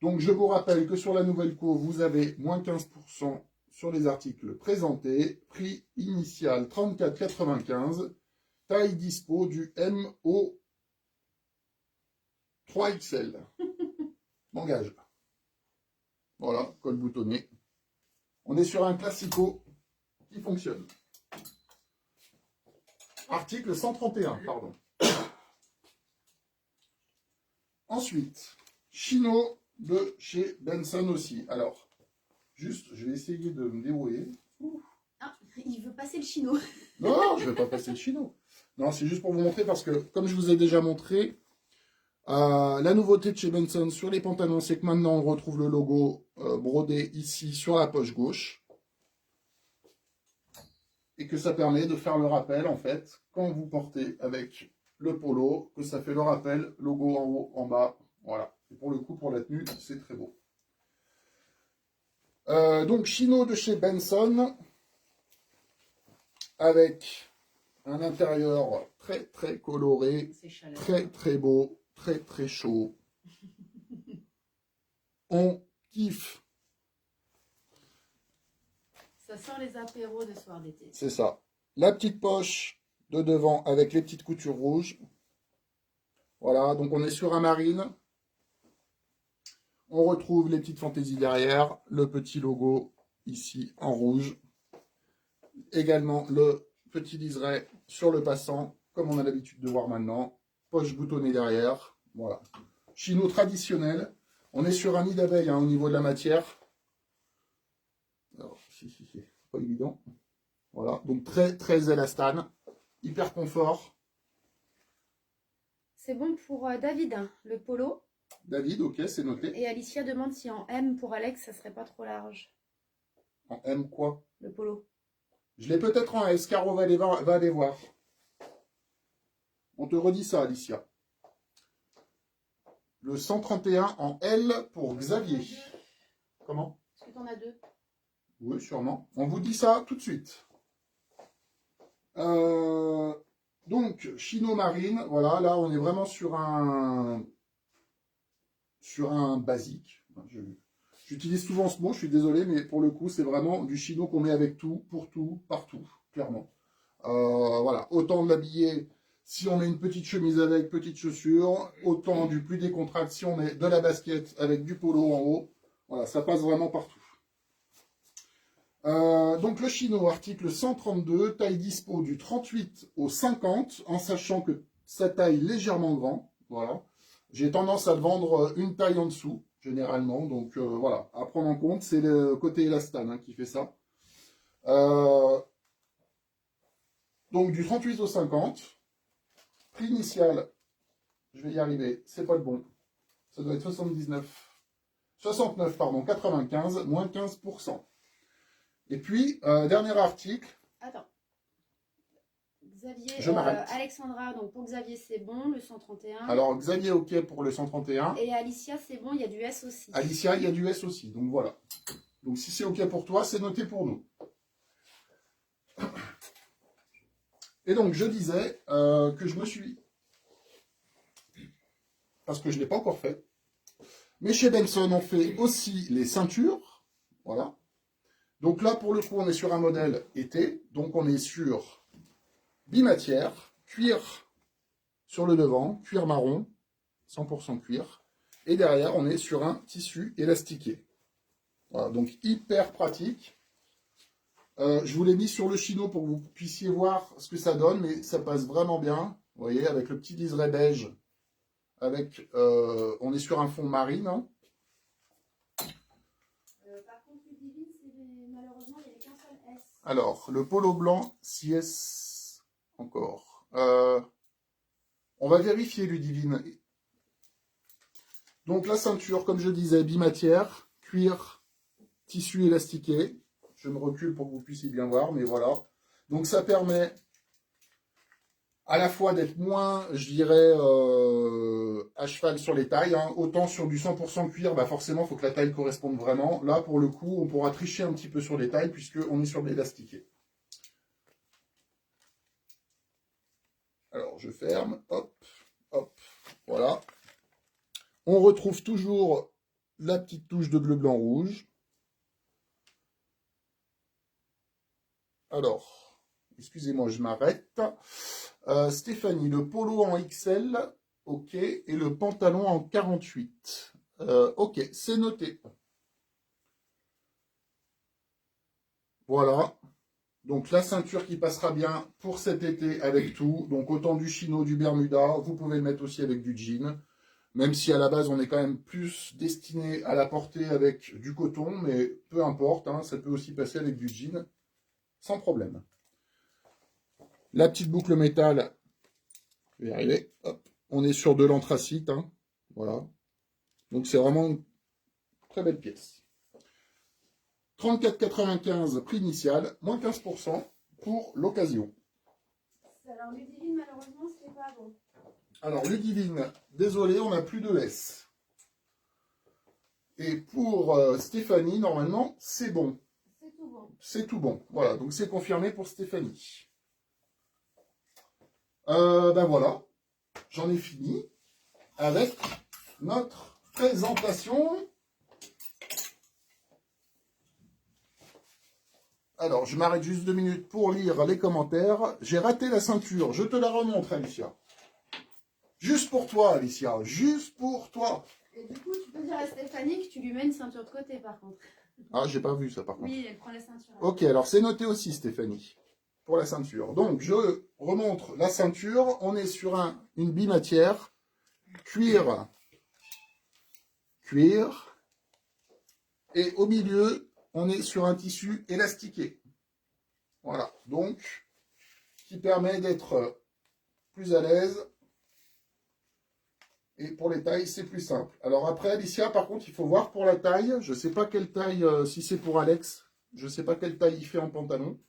Speaker 2: Donc, je vous rappelle que sur la Nouvelle Co, vous avez moins 15% sur les articles présentés. Prix initial 34,95. Taille dispo du MO 3XL. M'engage. Voilà, col boutonné. On est sur un classico qui fonctionne. Article 131, pardon. Ensuite, chino de chez Benson aussi. Alors, juste, je vais essayer de me débrouiller.
Speaker 1: Ah, il veut passer le chino.
Speaker 2: Non, je ne vais pas passer le chino. Non, c'est juste pour vous montrer parce que, comme je vous ai déjà montré, la nouveauté de chez Benson sur les pantalons, c'est que maintenant on retrouve le logo brodé ici sur la poche gauche. Et que ça permet de faire le rappel, en fait, quand vous portez avec le polo, que ça fait le rappel, logo en haut, en bas. Voilà. Et pour le coup, pour la tenue, c'est très beau. Donc, chino de chez Benson, avec un intérieur très, très coloré, très, très beau, très, très chaud. On kiffe.
Speaker 1: Ça sent les apéros de soir d'été.
Speaker 2: C'est ça. La petite poche de devant avec les petites coutures rouges. Voilà, donc on est sur un marine. On retrouve les petites fantaisies derrière, le petit logo ici en rouge. Également le petit liseré sur le passant, comme on a l'habitude de voir maintenant. Poche boutonnée derrière. Voilà. Chino traditionnel. On est sur un nid d'abeille hein, au niveau de la matière. Alors, c'est pas évident. Voilà, donc très très élastane. Hyper confort.
Speaker 1: C'est bon pour David, hein, le polo.
Speaker 2: David, ok, c'est noté.
Speaker 1: Et Alicia demande si en M pour Alex, ça serait pas trop large.
Speaker 2: En M quoi?
Speaker 1: Le polo.
Speaker 2: Je l'ai peut-être en S, Caro va aller voir. On te redit ça, Alicia. Le 131 en L pour Xavier. Comment?
Speaker 1: Est-ce que tu en as deux?
Speaker 2: Oui, sûrement. On vous dit ça tout de suite. Donc, Chino Marine, voilà, là on est vraiment sur un basique. J'utilise souvent ce mot, je suis désolé, mais pour le coup, c'est vraiment du chino qu'on met avec tout, pour tout, partout, clairement. Voilà, autant de l'habiller si on met une petite chemise avec, petite chaussure, autant du plus décontracté si on met de la basket avec du polo en haut. Voilà, ça passe vraiment partout. Donc le chino, article 132, taille dispo du 38 au 50, en sachant que ça taille légèrement grand. Voilà. J'ai tendance à le vendre une taille en dessous, généralement. Donc voilà, à prendre en compte, c'est le côté élastane hein, qui fait ça. Donc du 38 au 50, prix initial, je vais y arriver, c'est pas le bon. Ça doit être 69, pardon, 95, moins 15%. Et puis, dernier article.
Speaker 1: Attends. Xavier,
Speaker 2: je m'arrête.
Speaker 1: Alexandra, donc pour Xavier c'est bon, le 131.
Speaker 2: Alors Xavier, ok pour le 131.
Speaker 1: Et Alicia, c'est bon, il y a du S aussi.
Speaker 2: Alicia, il y a du S aussi, donc voilà. Donc si c'est ok pour toi, c'est noté pour nous. Et donc je disais que je me suis... Parce que je ne l'ai pas encore fait. Mais chez Benson, on fait aussi les ceintures. Voilà. Donc là, pour le coup, on est sur un modèle été. Donc on est sur bimatière, cuir sur le devant, cuir marron, 100% cuir. Et derrière, on est sur un tissu élastiqué. Voilà, donc hyper pratique. Je vous l'ai mis sur le chino pour que vous puissiez voir ce que ça donne, mais ça passe vraiment bien. Vous voyez, avec le petit liseré beige. Avec, on est sur un fond marine. Hein.
Speaker 1: Par contre, le divine, malheureusement, il n'y avait qu'un seul S.
Speaker 2: Alors, le polo blanc, 6S encore. On va vérifier Ludivine. Donc la ceinture, comme je disais, bimatière, cuir, tissu élastiqué. Je me recule pour que vous puissiez bien voir, mais voilà. Donc ça permet à la fois d'être moins, je dirais, à cheval sur les tailles. Hein. Autant sur du 100% cuir, bah forcément, il faut que la taille corresponde vraiment. Là, pour le coup, on pourra tricher un petit peu sur les tailles, puisqu'on est sur de l'élastiqué. Alors, je ferme, hop, hop, voilà. On retrouve toujours la petite touche de bleu, blanc, rouge. Alors, excusez-moi, je m'arrête. Stéphanie, le polo en XL, ok, et le pantalon en 48. Ok, c'est noté. Voilà. Donc la ceinture qui passera bien pour cet été avec tout. Donc autant du chino, du bermuda. Vous pouvez le mettre aussi avec du jean. Même si à la base on est quand même plus destiné à la porter avec du coton. Mais peu importe, hein, ça peut aussi passer avec du jean. Sans problème. La petite boucle métal. Je vais y arriver. Hop. On est sur de l'anthracite. Hein. Voilà. Donc c'est vraiment une très belle pièce. 34,95 prix initial, moins 15% pour l'occasion.
Speaker 1: Alors Ludivine, malheureusement, c'était pas bon.
Speaker 2: Alors Ludivine, désolé, on n'a plus de S. Et pour Stéphanie, normalement, c'est bon.
Speaker 1: C'est tout bon.
Speaker 2: C'est tout bon. Voilà, donc c'est confirmé pour Stéphanie. Ben voilà, j'en ai fini avec notre présentation. Alors, je m'arrête juste 2 minutes pour lire les commentaires. J'ai raté la ceinture. Je te la remontre, Alicia. Juste pour toi, Alicia. Juste pour toi.
Speaker 1: Et du coup, tu peux dire à Stéphanie que tu lui mets une ceinture de côté, par contre.
Speaker 2: Ah, j'ai pas vu ça, par contre.
Speaker 1: Oui, elle prend la ceinture.
Speaker 2: Ok, alors c'est noté aussi, Stéphanie, pour la ceinture. Donc, je remontre la ceinture. On est sur une bimatière. Cuir. Cuir. Et au milieu, on est sur un tissu élastiqué. Voilà, donc, qui permet d'être plus à l'aise. Et pour les tailles, c'est plus simple. Alors après, Alicia, par contre, il faut voir pour la taille. Je ne sais pas quelle taille, si c'est pour Alex, je ne sais pas quelle taille il fait en pantalon.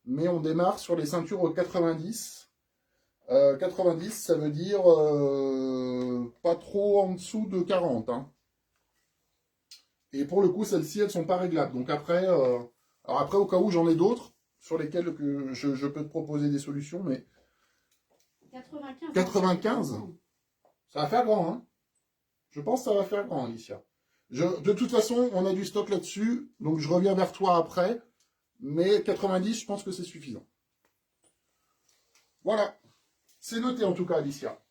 Speaker 2: Mais on démarre sur les ceintures au 90. 90, ça veut dire pas trop en dessous de 40. Hein. Et pour le coup, celles-ci, elles ne sont pas réglables. Donc après, Alors après, au cas où, j'en ai d'autres sur lesquels que je peux te proposer des solutions, mais
Speaker 1: 95.
Speaker 2: 95, ça va faire grand, hein. Je pense que ça va faire grand, Alicia. De toute façon, on a du stock là-dessus, donc je reviens vers toi après, mais 90, je pense que c'est suffisant. Voilà, c'est noté en tout cas, Alicia.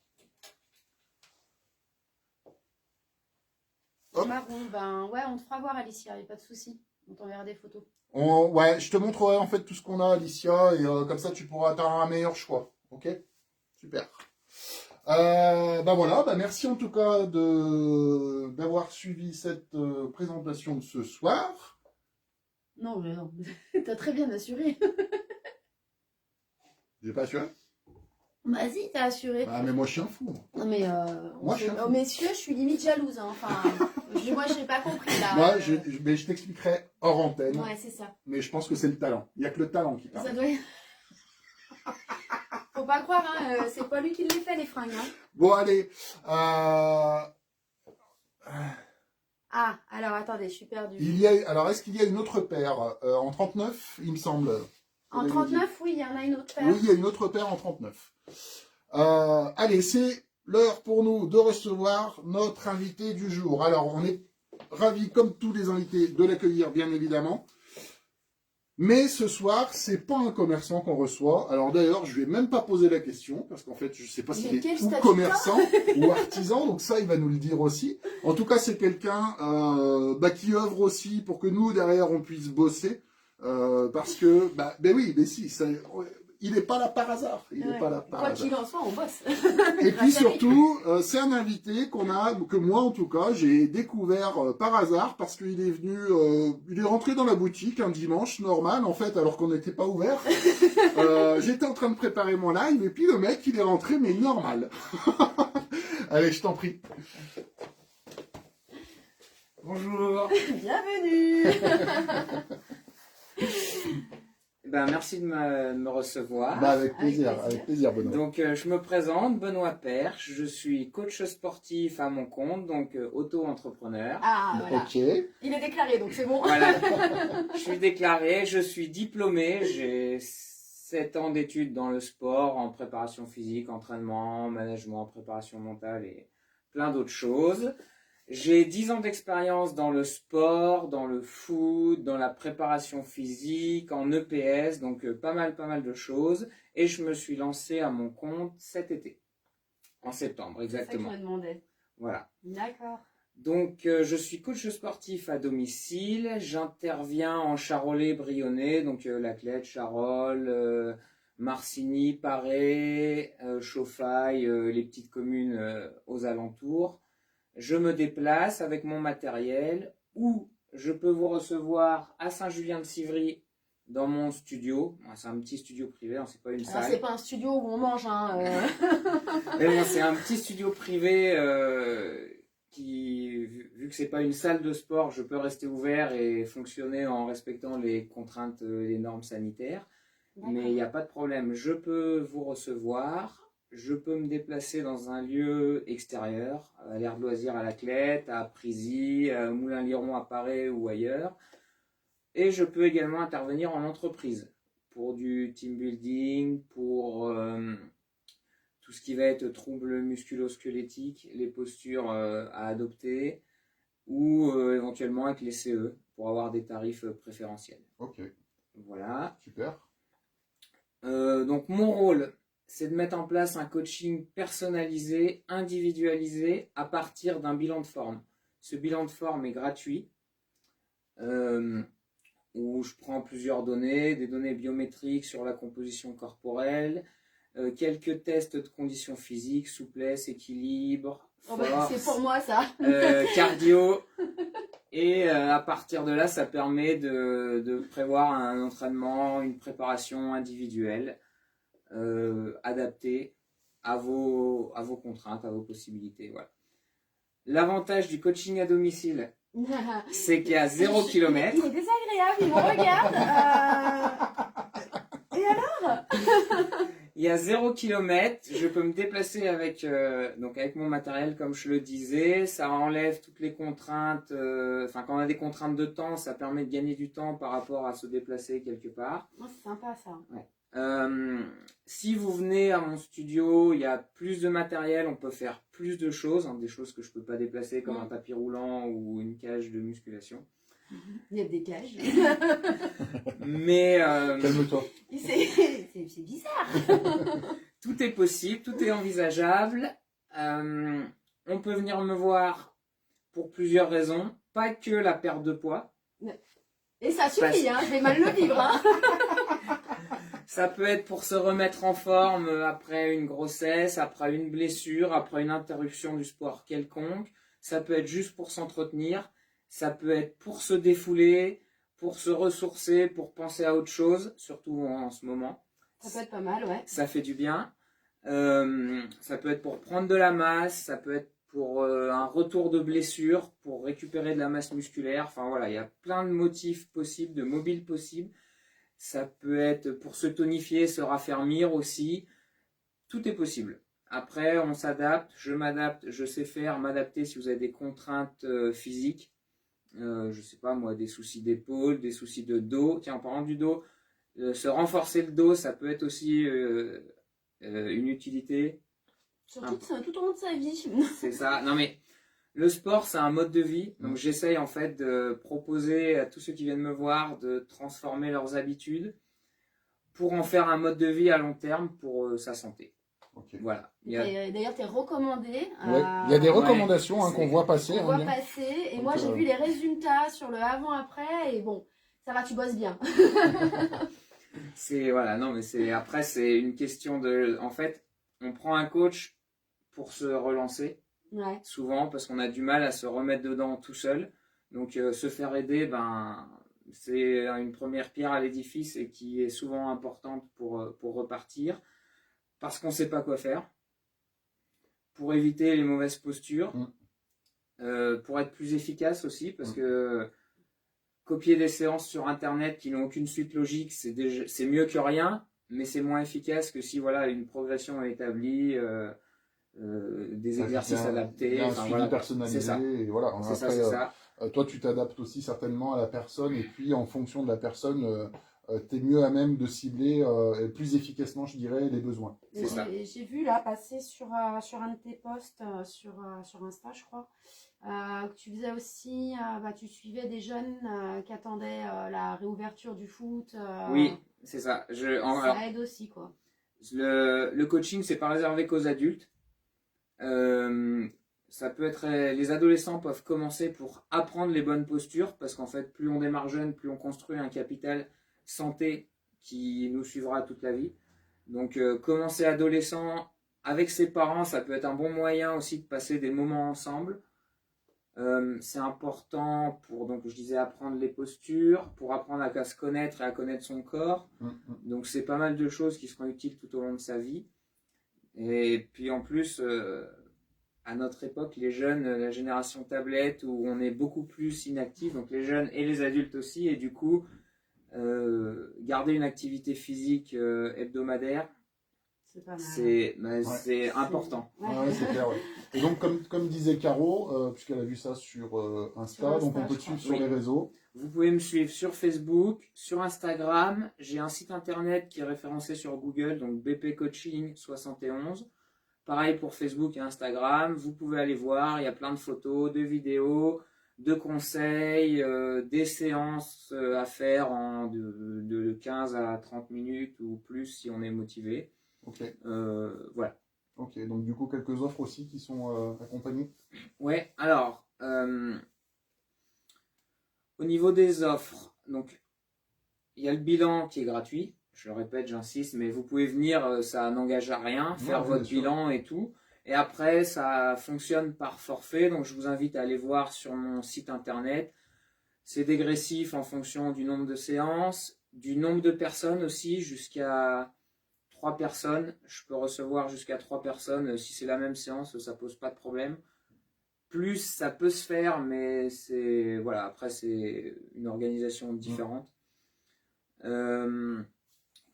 Speaker 1: Hop. Marron, ben ouais, on te fera voir, Alicia, il n'y a pas de souci. On t'enverra des photos.
Speaker 2: Ouais, je te montrerai en fait tout ce qu'on a, Alicia, et comme ça tu pourras avoir un meilleur choix. Ok? Super. Ben voilà, ben merci en tout cas d'avoir suivi cette présentation de ce soir.
Speaker 1: Non, mais non, t'as très bien assuré.
Speaker 2: J'ai pas assuré?
Speaker 1: Vas-y, t'as assuré.
Speaker 2: Ah, mais moi je suis un fou.
Speaker 1: Non, mais
Speaker 2: moi, je suis un fou.
Speaker 1: messieurs, je suis limite jalouse. Hein. Enfin, moi, je n'ai pas compris là.
Speaker 2: Moi, mais je t'expliquerai hors antenne.
Speaker 1: Ouais, c'est ça.
Speaker 2: Mais je pense que c'est le talent. Il n'y a que le talent qui parle.
Speaker 1: Ça doit être... Faut pas croire, hein, c'est pas lui qui les fait, les fringues. Hein.
Speaker 2: Bon, allez.
Speaker 1: Ah, alors attendez, je suis perdue.
Speaker 2: Alors, est-ce qu'il y a une autre paire en 39, il me semble?
Speaker 1: En 39, oui, il y en a une autre paire.
Speaker 2: Oui, il y a une autre paire en 39. Allez, c'est l'heure pour nous de recevoir notre invité du jour. Alors, on est ravis, comme tous les invités, de l'accueillir, bien évidemment. Mais ce soir, c'est pas un commerçant qu'on reçoit. Alors d'ailleurs, je vais même pas poser la question, parce qu'en fait, je sais pas s'il est ou commerçant ou artisan, donc ça, il va nous le dire aussi. En tout cas, c'est quelqu'un qui œuvre aussi pour que nous, derrière, on puisse bosser. Parce que, ben oui, mais si, il n'est pas là par hasard. Il n'est pas là par hasard.
Speaker 1: Quoi qu'il en soit, on bosse.
Speaker 2: Et puis surtout, c'est un invité que moi en tout cas, j'ai découvert par hasard parce qu'il est venu, il est rentré dans la boutique un dimanche normal en fait, alors qu'on n'était pas ouvert. J'étais en train de préparer mon live et puis le mec il est rentré mais normal. Allez, je t'en prie.
Speaker 3: Bonjour.
Speaker 1: Bienvenue.
Speaker 3: Merci de me recevoir.
Speaker 2: Avec plaisir, Benoît.
Speaker 3: Donc, je me présente, Benoît Perche, je suis coach sportif à mon compte, donc auto-entrepreneur.
Speaker 1: Ah, voilà.
Speaker 2: Ok.
Speaker 1: Il est déclaré, donc c'est bon.
Speaker 3: Voilà. Je suis déclaré, je suis diplômé, j'ai 7 ans d'études dans le sport, en préparation physique, entraînement, management, préparation mentale et plein d'autres choses. J'ai 10 ans d'expérience dans le sport, dans le foot, dans la préparation physique, en EPS, donc pas mal de choses. Et je me suis lancé à mon compte cet été, en septembre exactement.
Speaker 1: C'est ça que je me demandais.
Speaker 3: Voilà.
Speaker 1: D'accord.
Speaker 3: Donc je suis coach sportif à domicile, j'interviens en Charolais-Brionnais, donc Laclette, Charolles, Marcigny, Paray, Chauffaille, les petites communes aux alentours. Je me déplace avec mon matériel ou je peux vous recevoir à Saint-Julien-de-Civry dans mon studio. C'est un petit studio privé, hein, c'est pas une salle.
Speaker 1: C'est pas un studio où on mange. Hein,
Speaker 3: Mais bon, c'est un petit studio privé qui, vu que c'est pas une salle de sport, je peux rester ouvert et fonctionner en respectant les contraintes, les normes sanitaires. Mais il n'y a pas de problème. Je peux vous recevoir. Je peux me déplacer dans un lieu extérieur, à l'aire de loisirs à Laclette, à Prisy, à Moulin-Liron à Paray ou ailleurs. Et je peux également intervenir en entreprise pour du team building, pour tout ce qui va être troubles musculo-squelettiques, les postures à adopter, ou éventuellement avec les CE pour avoir des tarifs préférentiels.
Speaker 2: Ok.
Speaker 3: Voilà.
Speaker 2: Super.
Speaker 3: Donc mon rôle, c'est de mettre en place un coaching personnalisé, individualisé, à partir d'un bilan de forme. Ce bilan de forme est gratuit, où je prends plusieurs données, des données biométriques sur la composition corporelle, quelques tests de conditions physiques, souplesse, équilibre, force,
Speaker 1: c'est pour moi ça.
Speaker 3: cardio. Et à partir de là, ça permet de prévoir un entraînement, une préparation individuelle. Adapté à vos contraintes, à vos possibilités. Voilà. L'avantage du coaching à domicile, c'est qu'il y a 0 km.
Speaker 1: Il est désagréable, il me regarde. Et alors?
Speaker 3: Il y a 0 km, je peux me déplacer avec mon matériel, comme je le disais. Ça enlève toutes les contraintes. Quand on a des contraintes de temps, ça permet de gagner du temps par rapport à se déplacer quelque part.
Speaker 1: Oh, c'est sympa ça.
Speaker 3: Ouais. Si vous venez à mon studio, il y a plus de matériel, on peut faire plus de choses, des choses que je ne peux pas déplacer, comme un tapis roulant ou une cage de musculation.
Speaker 1: Il y a des cages.
Speaker 3: Mais
Speaker 2: calme-toi.
Speaker 1: C'est bizarre.
Speaker 3: Tout est possible, tout est envisageable. On peut venir me voir pour plusieurs raisons. Pas que la perte de poids.
Speaker 1: Et ça suffit, je vais mal le vivre.
Speaker 3: Ça peut être pour se remettre en forme après une grossesse, après une blessure, après une interruption du sport quelconque. Ça peut être juste pour s'entretenir. Ça peut être pour se défouler, pour se ressourcer, pour penser à autre chose, surtout en ce moment.
Speaker 1: Ça peut être pas mal, ouais.
Speaker 3: Ça fait du bien. Ça peut être pour prendre de la masse, ça peut être pour un retour de blessure, pour récupérer de la masse musculaire. Enfin voilà, il y a plein de motifs possibles, de mobiles possibles. Ça peut être pour se tonifier, se raffermir aussi. Tout est possible. Après, on s'adapte, je m'adapte, je sais faire, m'adapter si vous avez des contraintes physiques. Je sais pas moi, des soucis d'épaule, des soucis de dos. Tiens, en parlant du dos, se renforcer le dos, ça peut être aussi une utilité.
Speaker 1: Surtout tout au long de sa vie.
Speaker 3: C'est ça. Non mais le sport, c'est un mode de vie. Donc j'essaye en fait de proposer à tous ceux qui viennent me voir de transformer leurs habitudes pour en faire un mode de vie à long terme pour sa santé.
Speaker 2: Okay.
Speaker 3: Voilà.
Speaker 1: D'ailleurs, tu es recommandé.
Speaker 2: Ouais. Il y a des recommandations qu'on voit passer.
Speaker 1: On voit passer. Et donc, moi, j'ai vu les résultats sur le avant-après. Et bon, ça va, tu bosses bien.
Speaker 3: Après, c'est une question de. En fait, on prend un coach pour se relancer.
Speaker 1: Ouais.
Speaker 3: Souvent, parce qu'on a du mal à se remettre dedans tout seul. Donc, se faire aider, c'est une première pierre à l'édifice et qui est souvent importante pour repartir. Parce qu'on ne sait pas quoi faire, pour éviter les mauvaises postures, pour être plus efficace aussi, parce que copier des séances sur Internet qui n'ont aucune suite logique, c'est mieux que rien, mais c'est moins efficace que si une progression est établie, des exercices adaptés.
Speaker 2: Un suivi personnalisé.
Speaker 3: C'est ça.
Speaker 2: Et voilà.
Speaker 3: C'est ça.
Speaker 2: Toi, tu t'adaptes aussi certainement à la personne, et puis en fonction de la personne... tu es mieux à même de cibler plus efficacement, je dirais, les besoins.
Speaker 1: J'ai vu là passer sur un de tes posts sur Insta, je crois, que tu faisais aussi, tu suivais des jeunes qui attendaient la réouverture du foot.
Speaker 3: Oui, c'est ça.
Speaker 1: Ça aide aussi, quoi.
Speaker 3: Le coaching, c'est pas réservé qu'aux adultes. Ça peut être, les adolescents peuvent commencer pour apprendre les bonnes postures, parce qu'en fait, plus on démarre jeune, plus on construit un capital santé qui nous suivra toute la vie. Donc commencer adolescent avec ses parents, ça peut être un bon moyen aussi de passer des moments ensemble. C'est important pour, donc je disais, apprendre les postures, pour apprendre à se connaître et à connaître son corps. Donc c'est pas mal de choses qui seront utiles tout au long de sa vie. Et puis en plus, à notre époque, les jeunes, la génération tablette, où on est beaucoup plus inactif, donc les jeunes et les adultes aussi, et du coup garder une activité physique hebdomadaire, c'est important.
Speaker 2: Ouais, c'est clair, ouais. Et donc, comme disait Caro, puisqu'elle a vu ça sur Insta, donc on peut te suivre sur les réseaux.
Speaker 3: Vous pouvez me suivre sur Facebook, sur Instagram. J'ai un site internet qui est référencé sur Google, donc BP Coaching 71. Pareil pour Facebook et Instagram. Vous pouvez aller voir, il y a plein de photos, de vidéos, de conseils, des séances à faire de 15 à 30 minutes ou plus si on est motivé.
Speaker 2: Ok.
Speaker 3: Voilà.
Speaker 2: Ok, donc du coup, quelques offres aussi qui sont accompagnées.
Speaker 3: Ouais, alors, au niveau des offres, donc, il y a le bilan qui est gratuit. Je le répète, j'insiste, mais vous pouvez venir, ça n'engage à rien, faire votre bilan et tout. Et après, ça fonctionne par forfait, donc je vous invite à aller voir sur mon site internet. C'est dégressif en fonction du nombre de séances, du nombre de personnes aussi, jusqu'à 3 personnes. Je peux recevoir jusqu'à 3 personnes. Si c'est la même séance, ça pose pas de problème. Plus, ça peut se faire, mais après, c'est une organisation différente.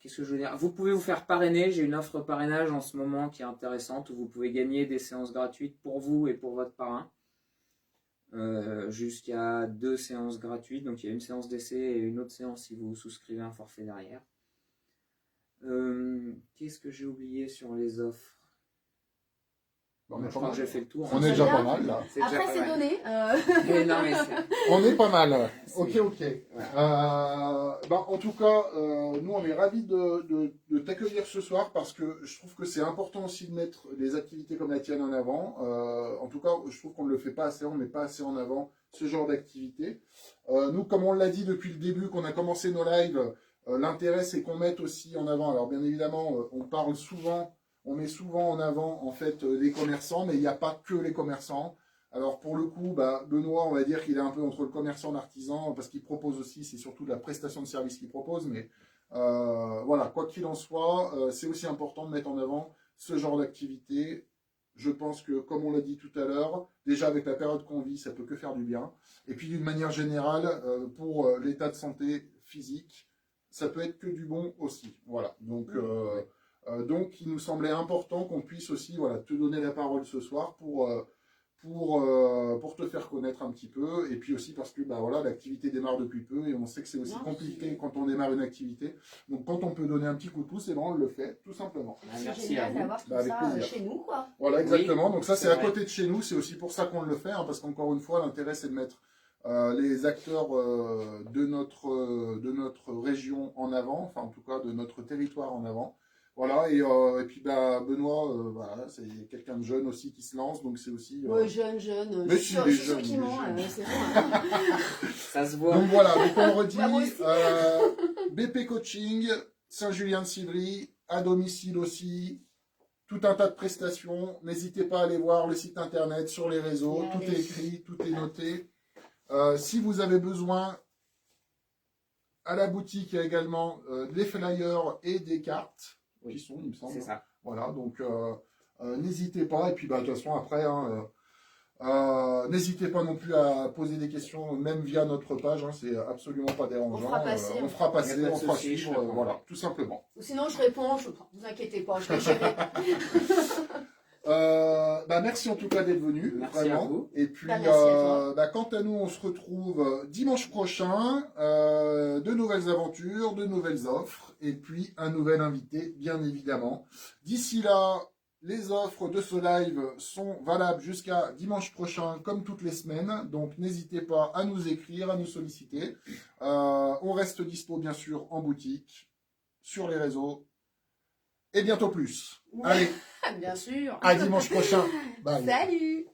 Speaker 3: qu'est-ce que je veux dire? Vous pouvez vous faire parrainer. J'ai une offre parrainage en ce moment qui est intéressante où vous pouvez gagner des séances gratuites pour vous et pour votre parrain. Jusqu'à 2 séances gratuites. Donc il y a une séance d'essai et une autre séance si vous souscrivez un forfait derrière. Qu'est-ce que j'ai oublié sur les offres? Je crois que j'ai fait le tour.
Speaker 2: On est déjà pas mal là.
Speaker 1: Après, c'est donné.
Speaker 3: Non, mais
Speaker 2: On est pas mal. Ok.
Speaker 3: Ouais.
Speaker 2: En tout cas, nous on est ravis de t'accueillir ce soir parce que je trouve que c'est important aussi de mettre des activités comme la tienne en avant. En tout cas, je trouve qu'on ne le fait pas assez, on ne met pas assez en avant ce genre d'activité. Nous, comme on l'a dit depuis le début, qu'on a commencé nos lives, l'intérêt c'est qu'on mette aussi en avant. Alors bien évidemment, on met souvent en avant en fait les commerçants, mais il n'y a pas que les commerçants. Alors pour le coup, Benoît, on va dire qu'il est un peu entre le commerçant et l'artisan, parce qu'il propose aussi, c'est surtout de la prestation de service qu'il propose, mais voilà, quoi qu'il en soit, c'est aussi important de mettre en avant ce genre d'activité. Je pense que, comme on l'a dit tout à l'heure, déjà avec la période qu'on vit, ça peut que faire du bien. Et puis d'une manière générale, pour l'état de santé physique, ça peut être que du bon aussi. Voilà, donc il nous semblait important qu'on puisse aussi te donner la parole ce soir pour te faire connaître un petit peu, et puis aussi parce que l'activité démarre depuis peu, et on sait que c'est aussi compliqué quand on démarre une activité. Donc quand on peut donner un petit coup de pouce, on le fait, tout simplement.
Speaker 1: C'est génial d'avoir tout ça chez nous, quoi.
Speaker 2: Voilà, exactement.
Speaker 3: Oui,
Speaker 2: donc ça, c'est à côté de chez nous, c'est aussi pour ça qu'on le fait, parce qu'encore une fois, l'intérêt, c'est de mettre les acteurs de notre région en avant, enfin en tout cas de notre territoire en avant. Voilà, et puis Benoît, c'est quelqu'un de jeune aussi qui se lance, donc c'est aussi...
Speaker 1: jeune,
Speaker 2: mais
Speaker 1: je suis sûr qu'il ment, c'est bon.
Speaker 3: Ça se voit.
Speaker 2: Donc voilà, donc on redit, BP Coaching, Saint-Julien-de-Cidry, à domicile aussi, tout un tas de prestations, n'hésitez pas à aller voir le site internet, sur les réseaux, tout est écrit, tout est noté. Si vous avez besoin, à la boutique, il y a également des flyers et des cartes. Qui sont, il me semble.
Speaker 3: C'est ça.
Speaker 2: Voilà, donc n'hésitez pas. Et puis, de toute façon, après, n'hésitez pas non plus à poser des questions, même via notre page. C'est absolument pas dérangeant.
Speaker 1: On fera passer.
Speaker 2: On fera suivre. Voilà, tout simplement.
Speaker 1: Ou sinon, je réponds. Vous inquiétez pas, je vais gérer.
Speaker 2: Merci en tout cas d'être venu.
Speaker 3: Merci
Speaker 2: vraiment.
Speaker 3: à vous.
Speaker 2: Et puis,
Speaker 1: merci à toi.
Speaker 2: quant à nous, on se retrouve dimanche prochain. De nouvelles aventures, de nouvelles offres. Et puis, un nouvel invité, bien évidemment. D'ici là, les offres de ce live sont valables jusqu'à dimanche prochain, comme toutes les semaines. Donc, n'hésitez pas à nous écrire, à nous solliciter. On reste dispo, bien sûr, en boutique, sur les réseaux. Et bientôt plus. Allez.
Speaker 1: Bien sûr.
Speaker 2: À dimanche prochain. Bye.
Speaker 1: Salut.